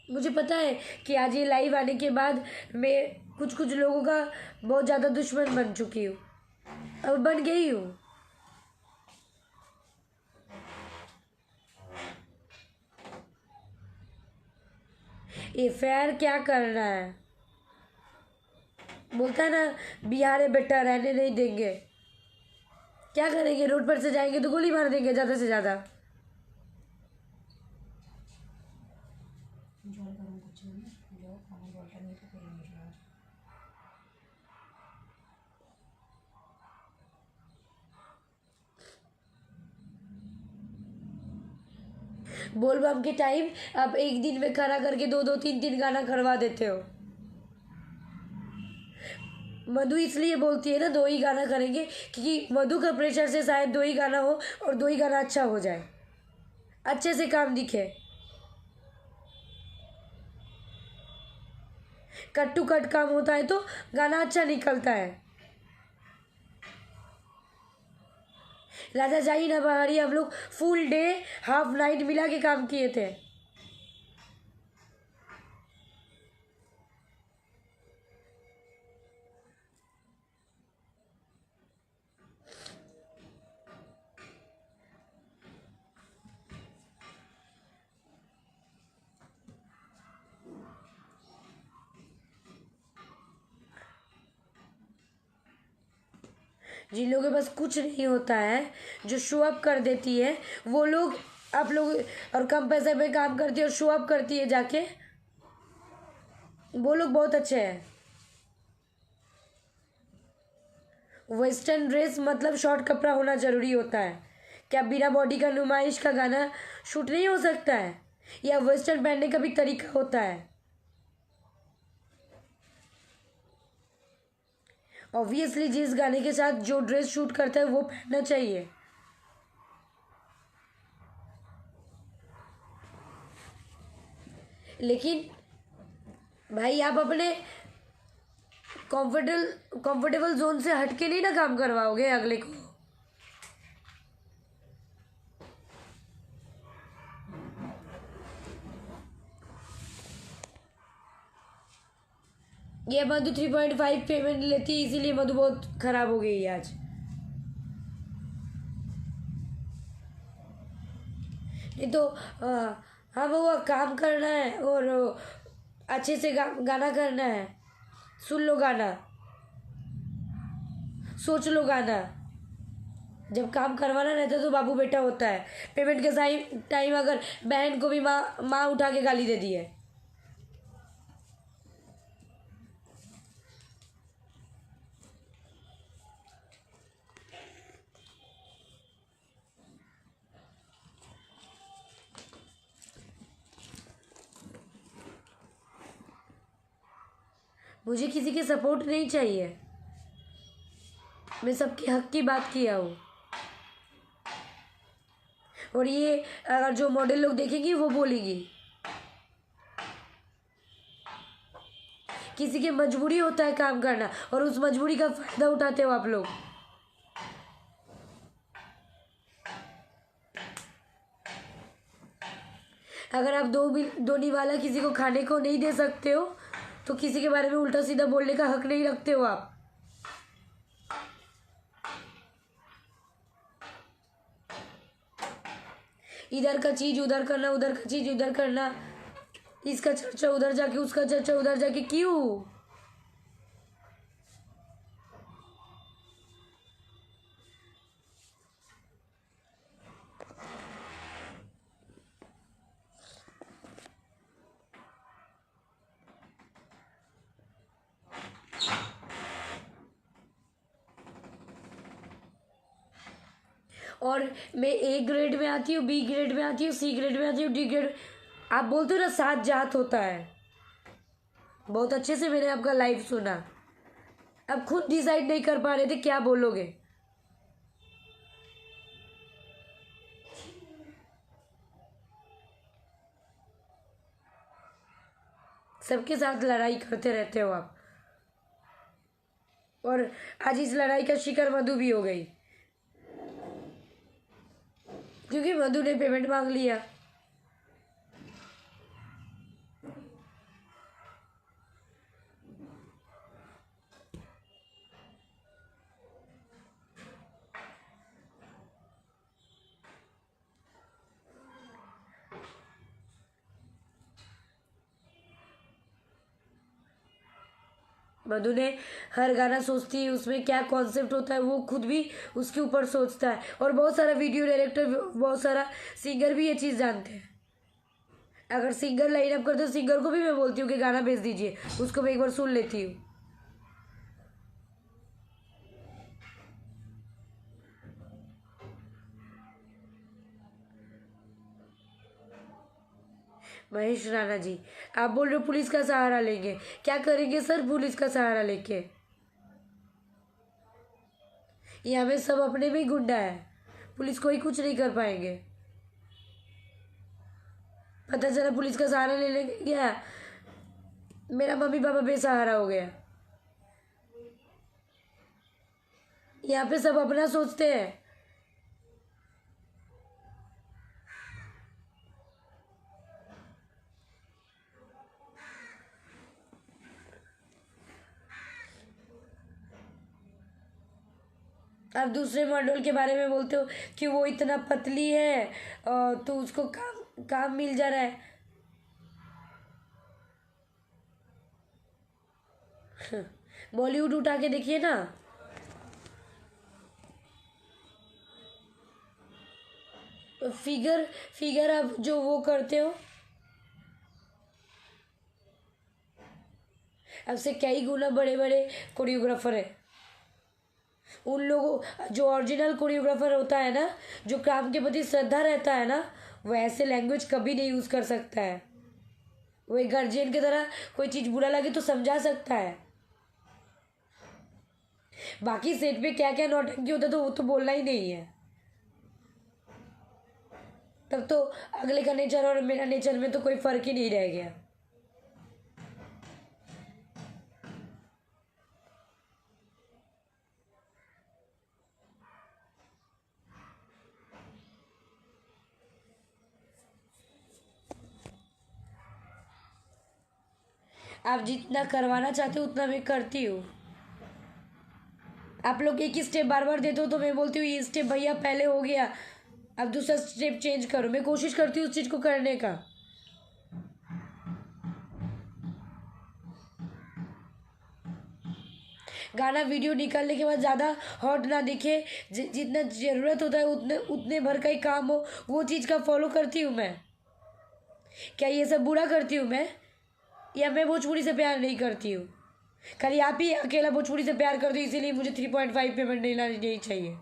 मुझे पता है कि आज ये लाइव आने के बाद मैं कुछ कुछ लोगों का बहुत ज़्यादा दुश्मन बन चुकी हूँ, अब बन गई हूँ। ये फेयर क्या करना है? बोलता है ना, बिहार है बेटा, रहने नहीं देंगे। क्या करेंगे, रोड पर से जाएंगे तो गोली मार देंगे ज़्यादा से ज़्यादा। बोल बम के टाइम आप एक दिन में खड़ा करके दो दो तीन तीन गाना करवा देते हो। मधु इसलिए बोलती है ना दो ही गाना करेंगे, क्योंकि मधु का प्रेशर से शायद दो ही गाना हो और दो ही गाना अच्छा हो जाए, अच्छे से काम दिखे। कट टू कट काम होता है तो गाना अच्छा निकलता है। राजा जाही ना बहारी हम लोग फुल डे हाफ नाइट मिला के काम किए थे। जिन लोगों के पास कुछ नहीं होता है, जो शो अप कर देती है, वो लोग, आप लोग, और कम पैसे में काम करती है और शो अप करती है जाके, वो लोग बहुत अच्छे हैं। वेस्टर्न ड्रेस मतलब शॉर्ट कपड़ा होना ज़रूरी होता है। क्या बिना बॉडी का नुमाइश का गाना शूट नहीं हो सकता है? या वेस्टर्न पहनने का भी तरीका होता है। ऑब्वियसली जिस गाने के साथ जो ड्रेस शूट करता है वो पहनना चाहिए। लेकिन भाई आप अपने कंफर्टेबल जोन से हट के नहीं ना काम करवाओगे अगले को। ये मधु 3.5 पेमेंट लेती है, इसीलिए मधु बहुत खराब हो गई आज। नहीं तो हाँ वो काम करना है और अच्छे से गाना करना है। सुन लो गाना, सोच लो गाना। जब काम करवाना रहता है तो बाबू बेटा होता है। पेमेंट के टाइम अगर बहन को भी माँ माँ उठा के गाली दे दी है। मुझे किसी की सपोर्ट नहीं चाहिए, मैं सबके हक की बात किया हूँ। और ये अगर जो मॉडल लोग देखेंगी वो बोलेंगी, किसी की मजबूरी होता है काम करना और उस मजबूरी का फायदा उठाते हो आप लोग। अगर आप दो निवाला किसी को खाने को नहीं दे सकते हो तो किसी के बारे में उल्टा सीधा बोलने का हक नहीं रखते हो आप। इधर का चीज उधर करना, उधर का चीज उधर करना, इसका चर्चा उधर जाके उसका चर्चा उधर जाके, क्यों? और मैं ए ग्रेड में आती हूँ, बी ग्रेड में आती हूँ, सी ग्रेड में आती हूँ, डी ग्रेड। आप बोलते हो ना 7 जात होता है। बहुत अच्छे से मैंने आपका लाइव सुना। अब खुद डिसाइड नहीं कर पा रहे थे क्या बोलोगे। सबके साथ लड़ाई करते रहते हो आप, और आज इस लड़ाई का शिकार मधु भी हो गई, क्योंकि मधु ने पेमेंट मांग लिया। मधु ने हर गाना सोचती है उसमें क्या कॉन्सेप्ट होता है, वो खुद भी उसके ऊपर सोचता है। और बहुत सारा वीडियो डायरेक्टर, बहुत सारा सिंगर भी ये चीज़ जानते हैं। अगर सिंगर लाइन अप करते तो सिंगर को भी मैं बोलती हूँ कि गाना भेज दीजिए, उसको मैं एक बार सुन लेती हूँ। महेश राणा जी, आप बोल रहे हो पुलिस का सहारा लेंगे, क्या करेंगे सर पुलिस का सहारा लेके? यहाँ में सब अपने में ही गुंडा है, पुलिस कोई कुछ नहीं कर पाएंगे। पता चला पुलिस का सहारा ले लेंगे क्या, मेरा मम्मी पापा बेसहारा हो गया। यहाँ पे सब अपना सोचते हैं। आप दूसरे मॉडल के बारे में बोलते हो कि वो इतना पतली है तो उसको काम काम मिल जा रहा है। बॉलीवुड उठा के देखिए ना, फिगर फिगर आप जो वो करते हो, आपसे कई गुना बड़े बड़े कोरियोग्राफर है। उन लोगों जो ओरिजिनल कोरियोग्राफर होता है ना, जो काम के प्रति श्रद्धा रहता है ना, वो ऐसे लैंग्वेज कभी नहीं यूज़ कर सकता है। वो एक गार्जियन की तरह कोई चीज़ बुरा लगे तो समझा सकता है। बाकी सेट पे क्या क्या नौटंकी होता है तो वो तो बोलना ही नहीं है। तब तो अगले का नेचर और मेरा नेचर में तो कोई फर्क ही नहीं रह गया। आप जितना करवाना चाहते हो उतना मैं करती हूँ। आप लोग एक ही स्टेप बार बार देते हो तो मैं बोलती हूँ ये स्टेप भैया पहले हो गया, अब दूसरा स्टेप चेंज करो। मैं कोशिश करती हूँ उस चीज़ को करने का। गाना वीडियो निकालने के बाद ज़्यादा हॉट ना दिखे, जितना ज़रूरत होता है उतने उतने भर का ही काम हो, वो चीज़ का फॉलो करती हूँ मैं। क्या ये सब बुरा करती हूँ मैं, या मैं भोजपुरी से प्यार नहीं करती हूँ? खाली आप ही अकेला भोजपुरी से प्यार करती हूँ इसीलिए मुझे 3.5 पेमेंट नहीं लानी नहीं चाहिए।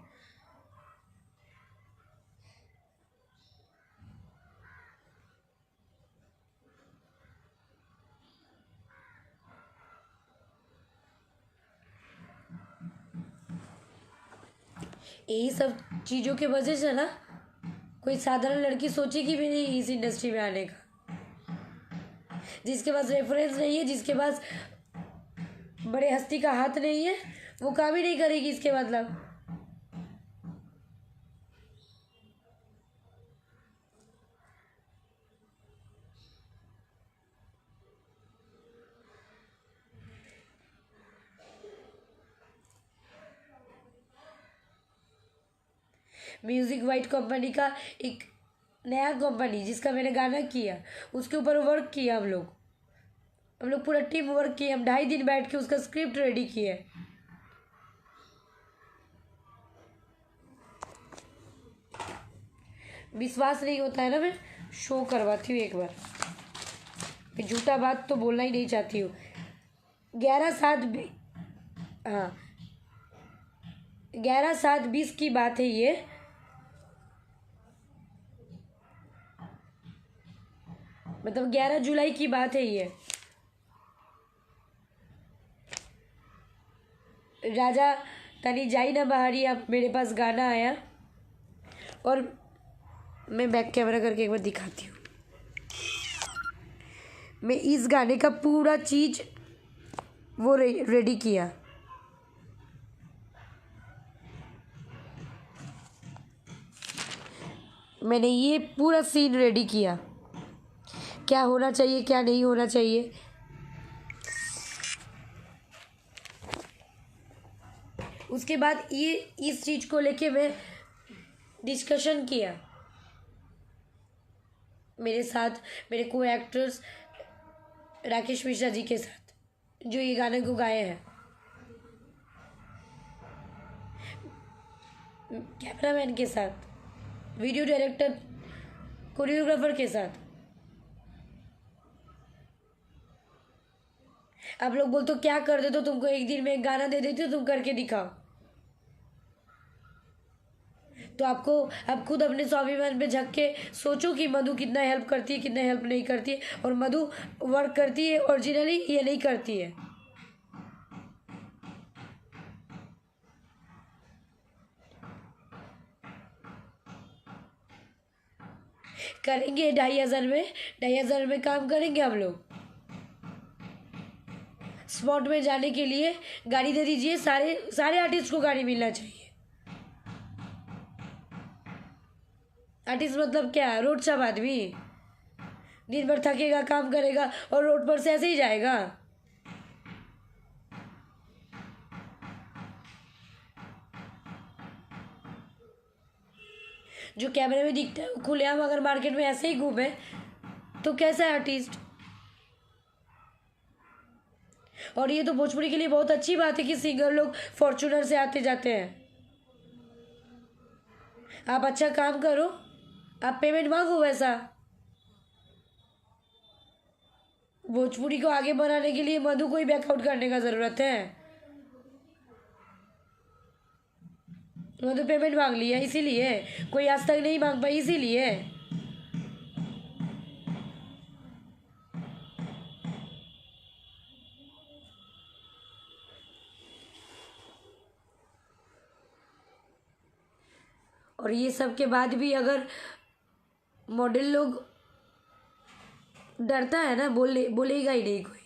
यही सब चीज़ों के वजह से ना कोई साधारण लड़की सोचेगी भी नहीं इस इंडस्ट्री में आने का। जिसके पास रेफरेंस नहीं है, जिसके पास बड़े हस्ती का हाथ नहीं है, वो काम ही नहीं करेगी इसके मतलब। म्यूजिक वाइट कंपनी का एक नया कंपनी जिसका मैंने गाना किया, उसके ऊपर वर्क किया हम लोग पूरा टीम वर्क किए। हम 2.5 दिन बैठ के उसका स्क्रिप्ट रेडी किए। विश्वास नहीं होता है ना, मैं शो करवाती हूँ एक बार। मैं झूठा बात तो बोलना ही नहीं चाहती हूँ। 11/7 हाँ 11/7/20 की बात है ये। मतलब 11 जुलाई की बात है ये। राजा तनी जाई ना बाहरी, अब मेरे पास गाना आया और मैं बैक कैमरा करके एक बार दिखाती हूँ। मैं इस गाने का पूरा चीज़ वो रेडी किया। मैंने ये पूरा सीन रेडी किया, क्या होना चाहिए क्या नहीं होना चाहिए। उसके बाद ये इस चीज़ को लेके मैं डिस्कशन किया मेरे साथ, मेरे को एक्टर्स राकेश मिश्रा जी के साथ, जो ये गाने को गाए हैं, कैमरामैन के साथ, वीडियो डायरेक्टर, कोरियोग्राफर के साथ। आप लोग बोलते हो क्या कर दे, तो तुमको एक दिन में एक गाना दे देती हो, तुम करके दिखाओ। तो आपको आप खुद अपने स्वाभिमान पे झक के सोचो कि मधु कितना हेल्प करती है, कितना हेल्प नहीं करती है, और मधु वर्क करती है ओरिजिनली, ये नहीं करती है। करेंगे 2,500 में, 2,500 में काम करेंगे हम लोग। स्पॉट में जाने के लिए गाड़ी दे दीजिए, सारे सारे आर्टिस्ट को गाड़ी मिलना चाहिए। आर्टिस्ट मतलब क्या, रोड सब आदमी दिन भर थकेगा, काम करेगा और रोड पर से ऐसे ही जाएगा। जो कैमरे में दिखता है खुलेआम अगर मार्केट में ऐसे ही घूमे तो कैसा है आर्टिस्ट। और ये तो भोजपुरी के लिए बहुत अच्छी बात है कि सिंगर लोग फॉर्च्यूनर से आते जाते हैं। आप अच्छा काम करो, आप पेमेंट मांगो वैसा। भोजपुरी को आगे बढ़ाने के लिए मधु को ही बैकआउट करने का ज़रूरत है। मधु पेमेंट मांग लिया इसीलिए, कोई आज तक नहीं मांग पाई इसीलिए। और ये सब के बाद भी अगर मॉडल लोग डरता है ना, बोलेगा ही नहीं कोई।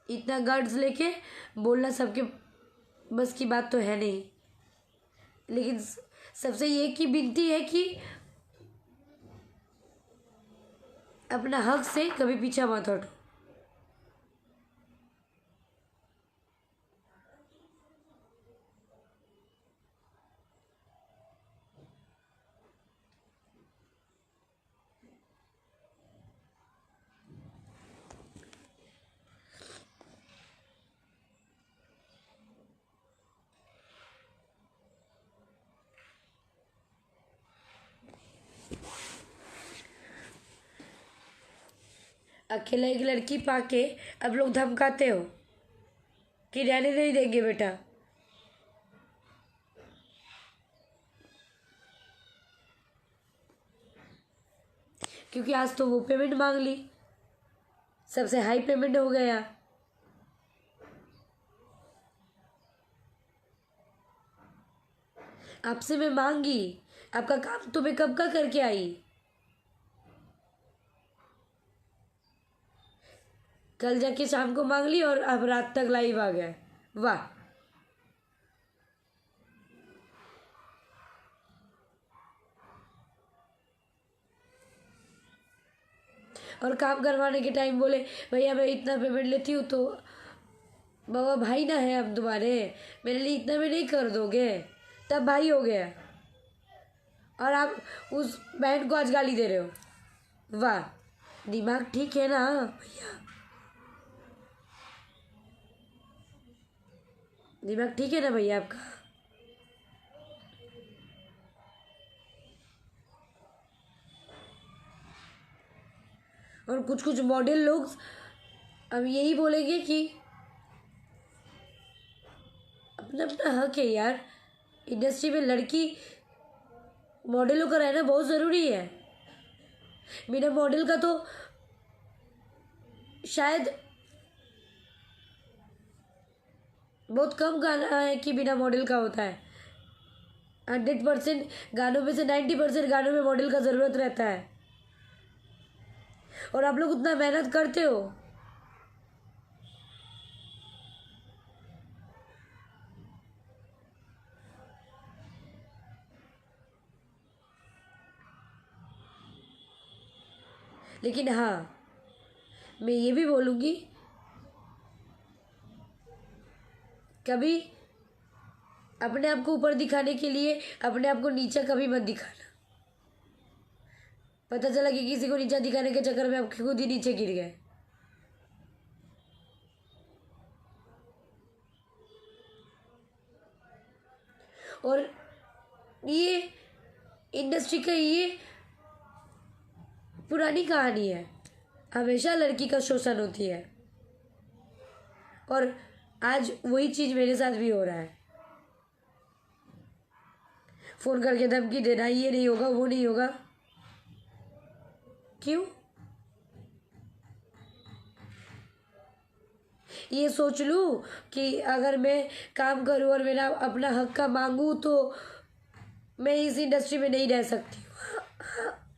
इतना गर्ड्स लेके बोलना सबके बस की बात तो है नहीं। लेकिन सबसे ये की विनती है कि अपना हक से कभी पीछा मत हटो। अकेला एक लड़की पाके अब लोग धमकाते हो कि रहने नहीं देंगे बेटा। क्योंकि आज तो वो पेमेंट मांग ली, सबसे हाई पेमेंट हो गया। आपसे मैं मांगी, आपका काम तो मैं कब का करके आई। कल जाके शाम को मांग ली और अब रात तक लाइव आ गया। वाह। और काम करवाने के टाइम बोले भैया मैं इतना पेमेंट लेती हूँ, तो बाबा भाई ना है अब तुम्हारे, मेरे लिए इतना में नहीं कर दोगे, तब भाई हो गया। और आप उस बहन को आज गाली दे रहे हो। वाह, दिमाग ठीक है ना भैया, दिमाग ठीक है ना भैया आपका। और कुछ कुछ मॉडल लोग अब यही बोलेंगे कि अपना अपना हक है यार, इंडस्ट्री में लड़की मॉडलों का रहना बहुत ज़रूरी है। बिना मॉडल का तो शायद बहुत कम गाना है कि बिना मॉडल का होता है। 100% गानों में से 90% गानों में मॉडल का ज़रूरत रहता है। और आप लोग उतना मेहनत करते हो। लेकिन हाँ, मैं ये भी बोलूँगी, कभी अपने आप को ऊपर दिखाने के लिए अपने आप को नीचा कभी मत दिखाना। पता चला कि किसी को नीचा दिखाने के चक्कर में आप खुद ही नीचे गिर गए। और ये इंडस्ट्री का ये पुरानी कहानी है, हमेशा लड़की का शोषण होती है। और आज वही चीज़ मेरे साथ भी हो रहा है। फ़ोन करके धमकी देना, ये नहीं होगा, वो नहीं होगा। क्यों? ये सोच लूँ कि अगर मैं काम करूँ और मेरा अपना हक का मांगूँ तो मैं इस इंडस्ट्री में नहीं रह सकती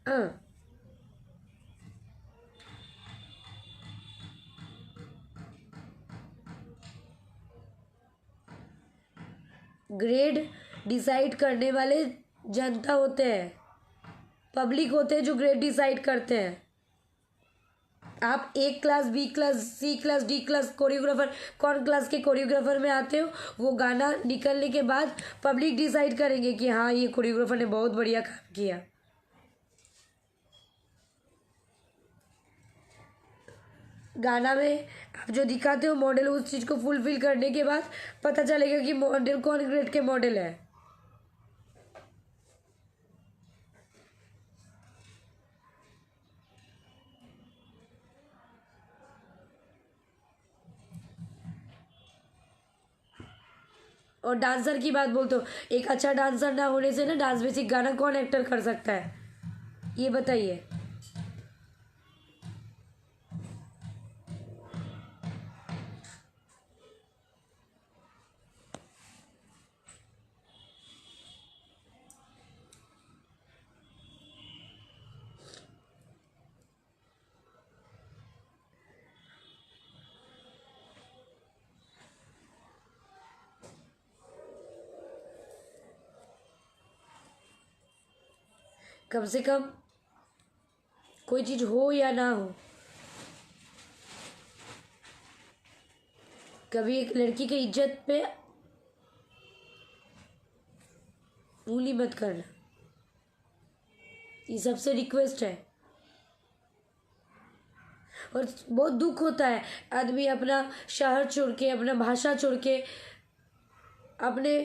हूँ। ग्रेड डिसाइड करने वाले जनता होते हैं, पब्लिक होते हैं जो ग्रेड डिसाइड करते हैं। आप ए क्लास, बी क्लास, सी क्लास, डी क्लास कोरियोग्राफर, कौन क्लास के कोरियोग्राफर में आते हो, वो गाना निकलने के बाद पब्लिक डिसाइड करेंगे कि हाँ ये कोरियोग्राफर ने बहुत बढ़िया काम किया। गाना में आप जो दिखाते हो मॉडल, उस चीज़ को फुलफिल करने के बाद पता चलेगा कि मॉडल कौन ग्रेड के मॉडल है। और डांसर की बात बोलते हो, एक अच्छा डांसर ना होने से ना डांस बेसिक गाना कौन एक्टर कर सकता है, ये बताइए। कम से कम कोई चीज़ हो या ना हो, कभी एक लड़की की इज्जत पे उंगली मत करना, ये सबसे रिक्वेस्ट है। और बहुत दुख होता है, आदमी अपना शहर छोड़ के, अपना भाषा छोड़ के, अपने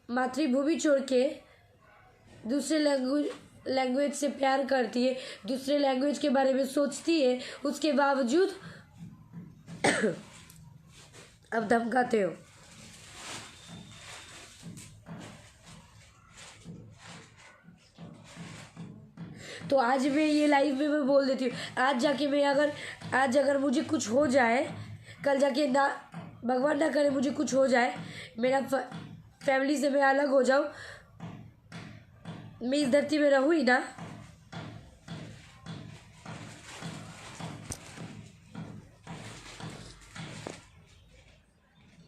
मातृभूमि छोड़ के दूसरे लैंग्वेज से प्यार करती है, दूसरे लैंग्वेज के बारे में सोचती है, उसके बावजूद अब धमकाते हो। तो आज मैं ये लाइव में मैं बोल देती हूँ, आज जाके मैं आज अगर मुझे कुछ हो जाए, कल जाके ना भगवान ना करे मुझे कुछ हो जाए, मेरा फैमिली से मैं अलग हो जाऊँ, मैं इस धरती में रहूँ ही ना,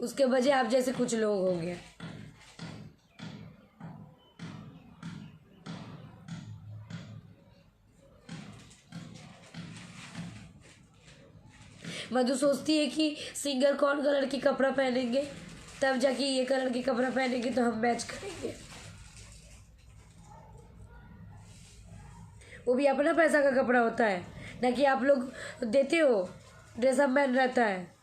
उसके वजह आप जैसे कुछ लोग होंगे। मधु सोचती है कि सिंगर कौन कलर की कपड़ा पहनेंगे, तब जाके ये कलर की कपड़ा पहनेंगे तो हम मैच करेंगे। वो भी अपना पैसा का कपड़ा होता है, ना कि आप लोग देते हो ड्रेसअप मैन रहता है।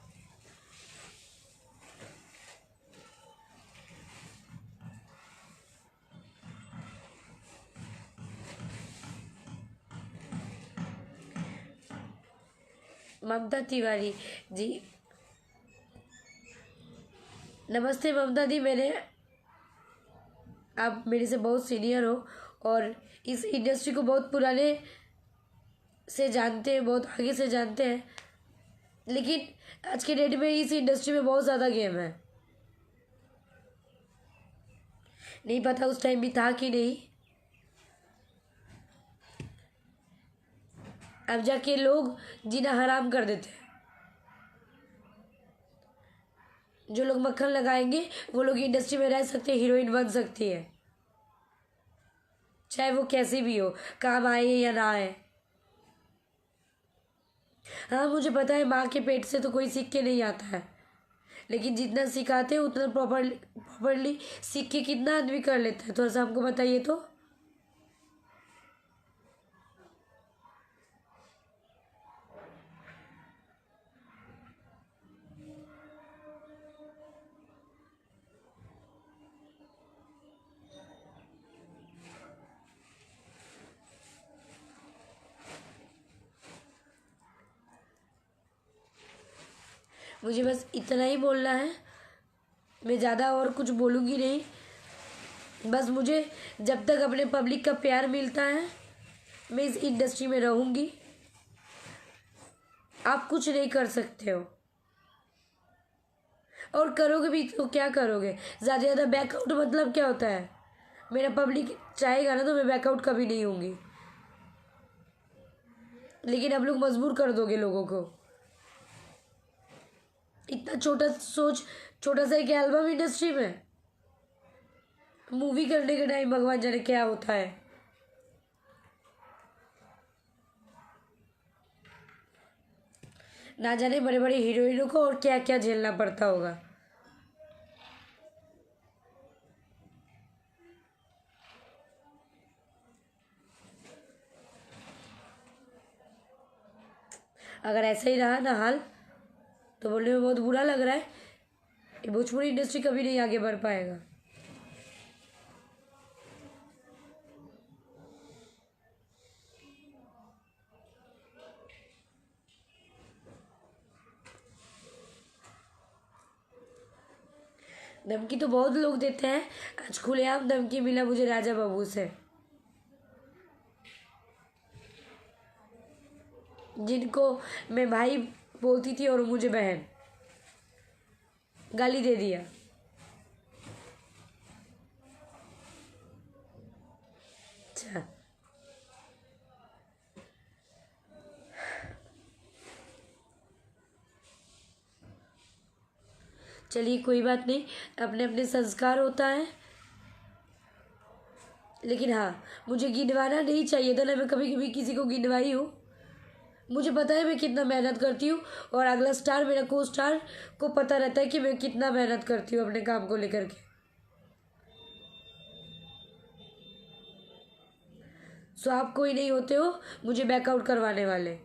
ममता तिवारी जी, नमस्ते ममता दी। आप मेरे से बहुत सीनियर हो और इस इंडस्ट्री को बहुत पुराने से जानते हैं, बहुत आगे से जानते हैं, लेकिन आज के डेट में इस इंडस्ट्री में बहुत ज़्यादा गेम है। नहीं पता उस टाइम भी था कि नहीं, अब जाके लोग जीना हराम कर देते हैं। जो लोग मक्खन लगाएंगे वो लोग इंडस्ट्री में रह सकते हैं, हीरोइन बन सकती है, चाहे वो कैसी भी हो, काम आए या ना आए। हाँ मुझे पता है माँ के पेट से तो कोई सीख के नहीं आता है, लेकिन जितना सिखाते हैं उतना प्रॉपरली सीख के कितना आदमी कर लेता है, थोड़ा सा हमको बताइए तो। मुझे बस इतना ही बोलना है, मैं ज़्यादा और कुछ बोलूँगी नहीं। बस मुझे जब तक अपने पब्लिक का प्यार मिलता है मैं इस इंडस्ट्री में रहूँगी। आप कुछ नहीं कर सकते हो, और करोगे भी तो क्या करोगे? ज़्यादा से ज़्यादा बैकआउट मतलब क्या होता है? मेरा पब्लिक चाहेगा ना तो मैं बैकआउट कभी नहीं होंगी, लेकिन आप लोग मजबूर कर दोगे लोगों को। इतना छोटा सा एक एल्बम इंडस्ट्री में, मूवी करने के टाइम भगवान जाने क्या होता है। ना जाने बड़े बड़े हीरोइनों को और क्या क्या झेलना पड़ता होगा। अगर ऐसा ही रहा ना हाल तो बोलने में बहुत बुरा लग रहा है, ये भोजपुरी इंडस्ट्री कभी नहीं आगे बढ़ पाएगा। धमकी तो बहुत लोग देते हैं, आज खुलेआम धमकी मिला मुझे राजा बाबू से, जिनको मैं भाई बोलती थी और मुझे बहन, गाली दे दिया। अच्छा, चलिए कोई बात नहीं, अपने अपने संस्कार होता है। लेकिन हाँ, मुझे गिनवाना नहीं चाहिए था ना, मैं कभी कभी किसी को गिनवाई हूँ। मुझे पता है मैं कितना मेहनत करती हूँ, और अगला स्टार मेरा को स्टार को पता रहता है कि मैं कितना मेहनत करती हूँ अपने काम को लेकर के। सो आप कोई नहीं होते हो मुझे बैकआउट करवाने वाले।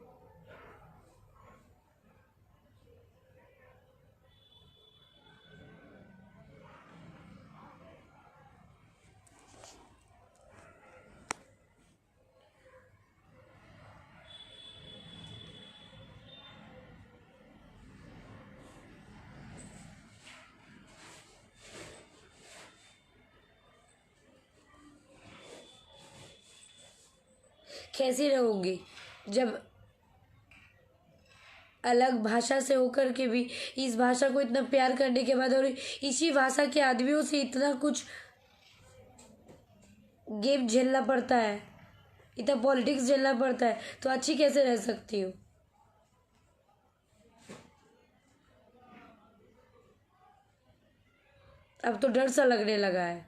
कैसी रहूँगी जब अलग भाषा से होकर के भी इस भाषा को इतना प्यार करने के बाद और इसी भाषा के आदमियों से इतना कुछ गेम झेलना पड़ता है, इतना पॉलिटिक्स झेलना पड़ता है, तो अच्छी कैसे रह सकती हूँ? अब तो डर सा लगने लगा है।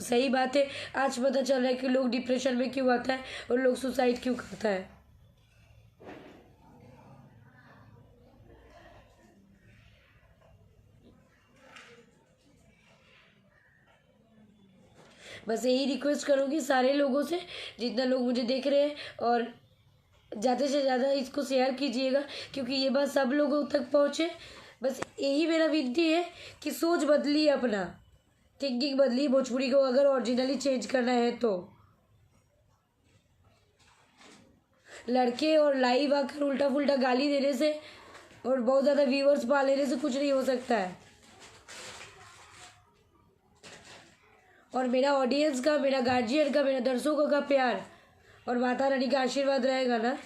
सही बात है, आज पता चल रहा है कि लोग डिप्रेशन में क्यों आता है और लोग सुसाइड क्यों करता है। बस यही रिक्वेस्ट करूँगी सारे लोगों से, जितना लोग मुझे देख रहे हैं, और ज़्यादा से ज़्यादा इसको शेयर कीजिएगा क्योंकि ये बात सब लोगों तक पहुँचे। बस यही मेरा विनती है कि सोच बदलिए, अपना थिंकिंग बदलिए, भोजपुरी को अगर ओरिजिनली चेंज करना है तो। लड़के और लाइव आकर उल्टा पुल्टा गाली देने से और बहुत ज़्यादा व्यूअर्स पा लेने से कुछ नहीं हो सकता है। और मेरा ऑडियंस का, मेरा गार्जियन का, मेरा दर्शकों का प्यार और माता रानी का आशीर्वाद रहेगा ना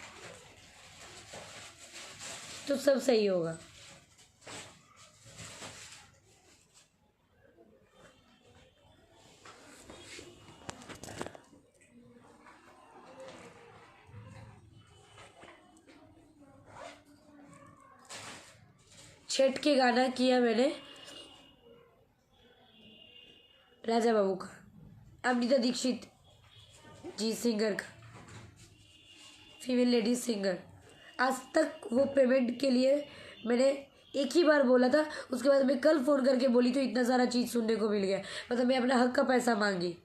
तो सब सही होगा। छठ के गाना किया मैंने राजा बाबू का, अमृता दीक्षित जी सिंगर का, फीमेल लेडीज सिंगर। आज तक वो पेमेंट के लिए मैंने एक ही बार बोला था, उसके बाद मैं कल फ़ोन करके बोली तो इतना सारा चीज़ सुनने को मिल गया, मतलब मैं अपना हक का पैसा मांगी।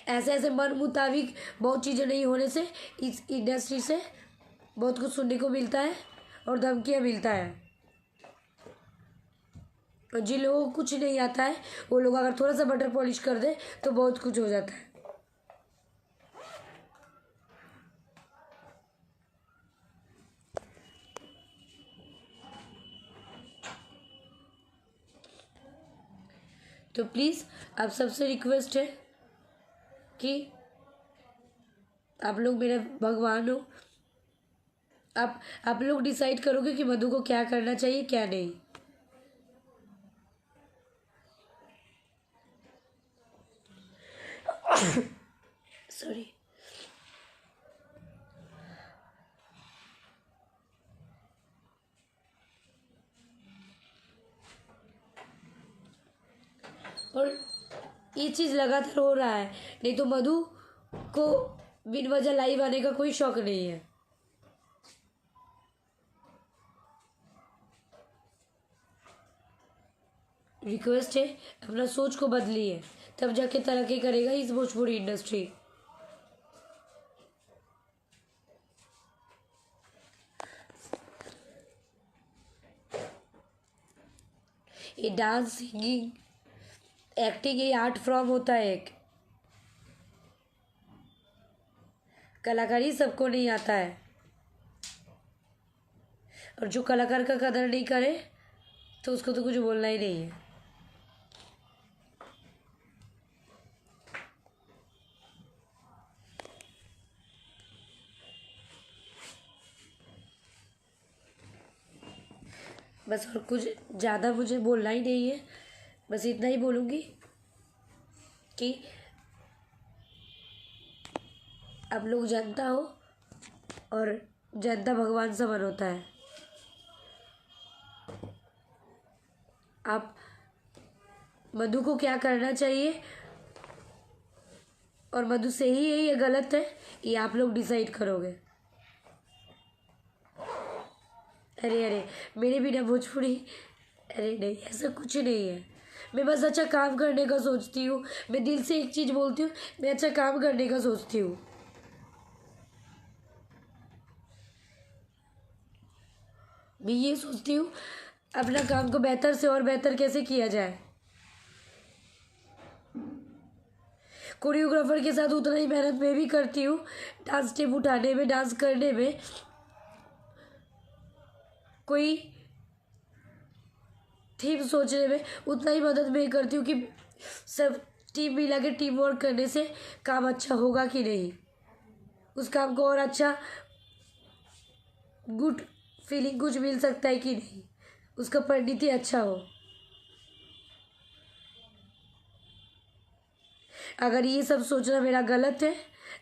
ऐसे ऐसे मन मुताबिक बहुत चीज़ें नहीं होने से इस इंडस्ट्री से बहुत कुछ सुनने को मिलता है और धमकियाँ मिलता है। और जिन लोगों को कुछ नहीं आता है वो लोग अगर थोड़ा सा बटर पॉलिश कर दे तो बहुत कुछ हो जाता है। तो प्लीज़ आप सबसे रिक्वेस्ट है कि आप लोग मेरे भगवान हो। आप लोग डिसाइड करोगे कि मधु को क्या करना चाहिए क्या नहीं। सॉरी। और ये चीज़ लगातार हो रहा है, नहीं तो मधु को बिन वजह लाइव आने का कोई शौक नहीं है। रिक्वेस्ट है अपना सोच को बदलिए, तब जाके तरक्की करेगा इस भोजपुरी इंडस्ट्री। ये डांस, सिंगिंग, एक्टिंग, ये आर्ट फॉर्म होता है एक। कलाकारी सबको नहीं आता है, और जो कलाकार का कदर नहीं करे तो उसको तो कुछ बोलना ही नहीं है। बस और कुछ ज़्यादा मुझे बोलना ही नहीं है, बस इतना ही बोलूँगी कि आप लोग जनता हो और जनता भगवान समान होता है। आप मधु को क्या करना चाहिए और मधु सही है या गलत है, ये आप लोग डिसाइड करोगे। अरे अरे, मेरे बिना भोजपुरी, अरे नहीं, ऐसा कुछ नहीं है। मैं बस अच्छा काम करने का सोचती हूँ। मैं दिल से एक चीज़ बोलती हूँ, मैं अच्छा काम करने का सोचती हूँ। मैं ये सोचती हूँ अपना काम को बेहतर से और बेहतर कैसे किया जाए। कोरियोग्राफर के साथ उतना ही मेहनत मैं भी करती हूँ, डांस स्टेप उठाने में, डांस करने में। कोई थीम सोचने में उतना ही मदद मैं करती हूँ कि सब टीम मिला के टीम वर्क करने से काम अच्छा होगा कि नहीं, उस काम को और अच्छा गुड फीलिंग कुछ मिल सकता है कि नहीं, उसका परिणति अच्छा हो। अगर ये सब सोचना मेरा गलत है,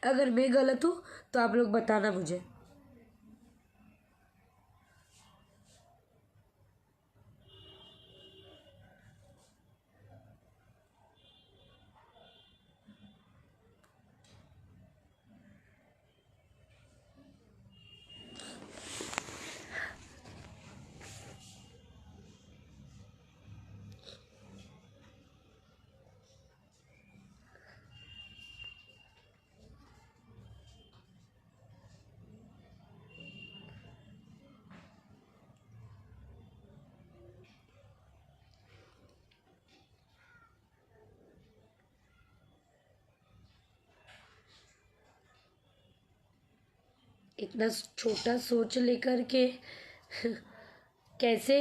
अगर मैं गलत हूँ तो आप लोग बताना मुझे। इतना छोटा सोच लेकर के कैसे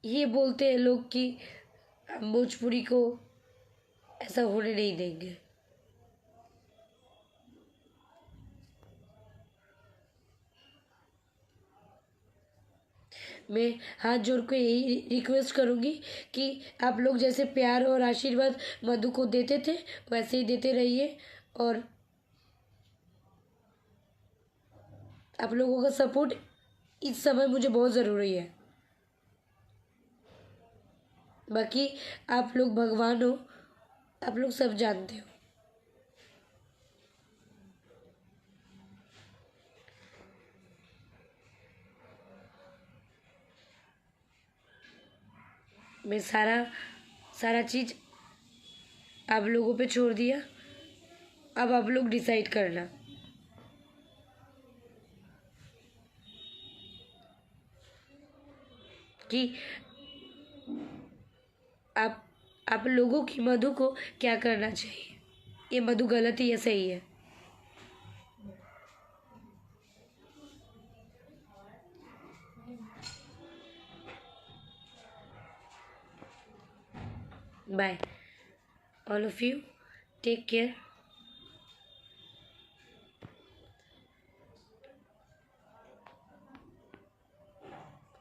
ये बोलते हैं लोग कि हम भोजपुरी को ऐसा होने नहीं देंगे। मैं हाथ जोड़ के यही रिक्वेस्ट करूँगी कि आप लोग जैसे प्यार और आशीर्वाद मधु को देते थे वैसे ही देते रहिए, और आप लोगों का सपोर्ट इस समय मुझे बहुत ज़रूरी है। बाकी आप लोग भगवान हो, आप लोग सब जानते हो। मैं सारा सारा चीज़ आप लोगों पे छोड़ दिया, अब आप लोग डिसाइड करना। कि आप आप लोगों की मधु को क्या करना चाहिए, ये मधु गलत है या सही है। Bye all of you, take care.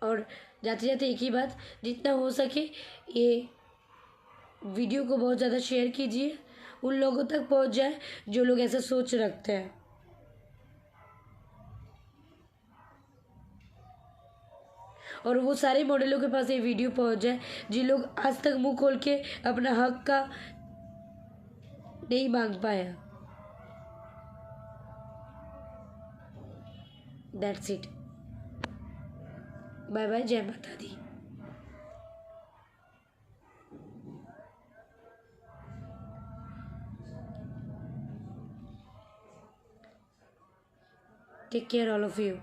और जाते जाते एक ही बात, जितना हो सके ये वीडियो को बहुत ज़्यादा शेयर कीजिए, उन लोगों तक पहुंच जाए जो लोग ऐसा सोच रखते हैं। और वो सारे मॉडलों के पास ये वीडियो पहुंच जाए जिन लोग आज तक मुंह खोल के अपना हक का नहीं मांग पाया। That's it. बाय बाय, जय माता दी। Take care all of you.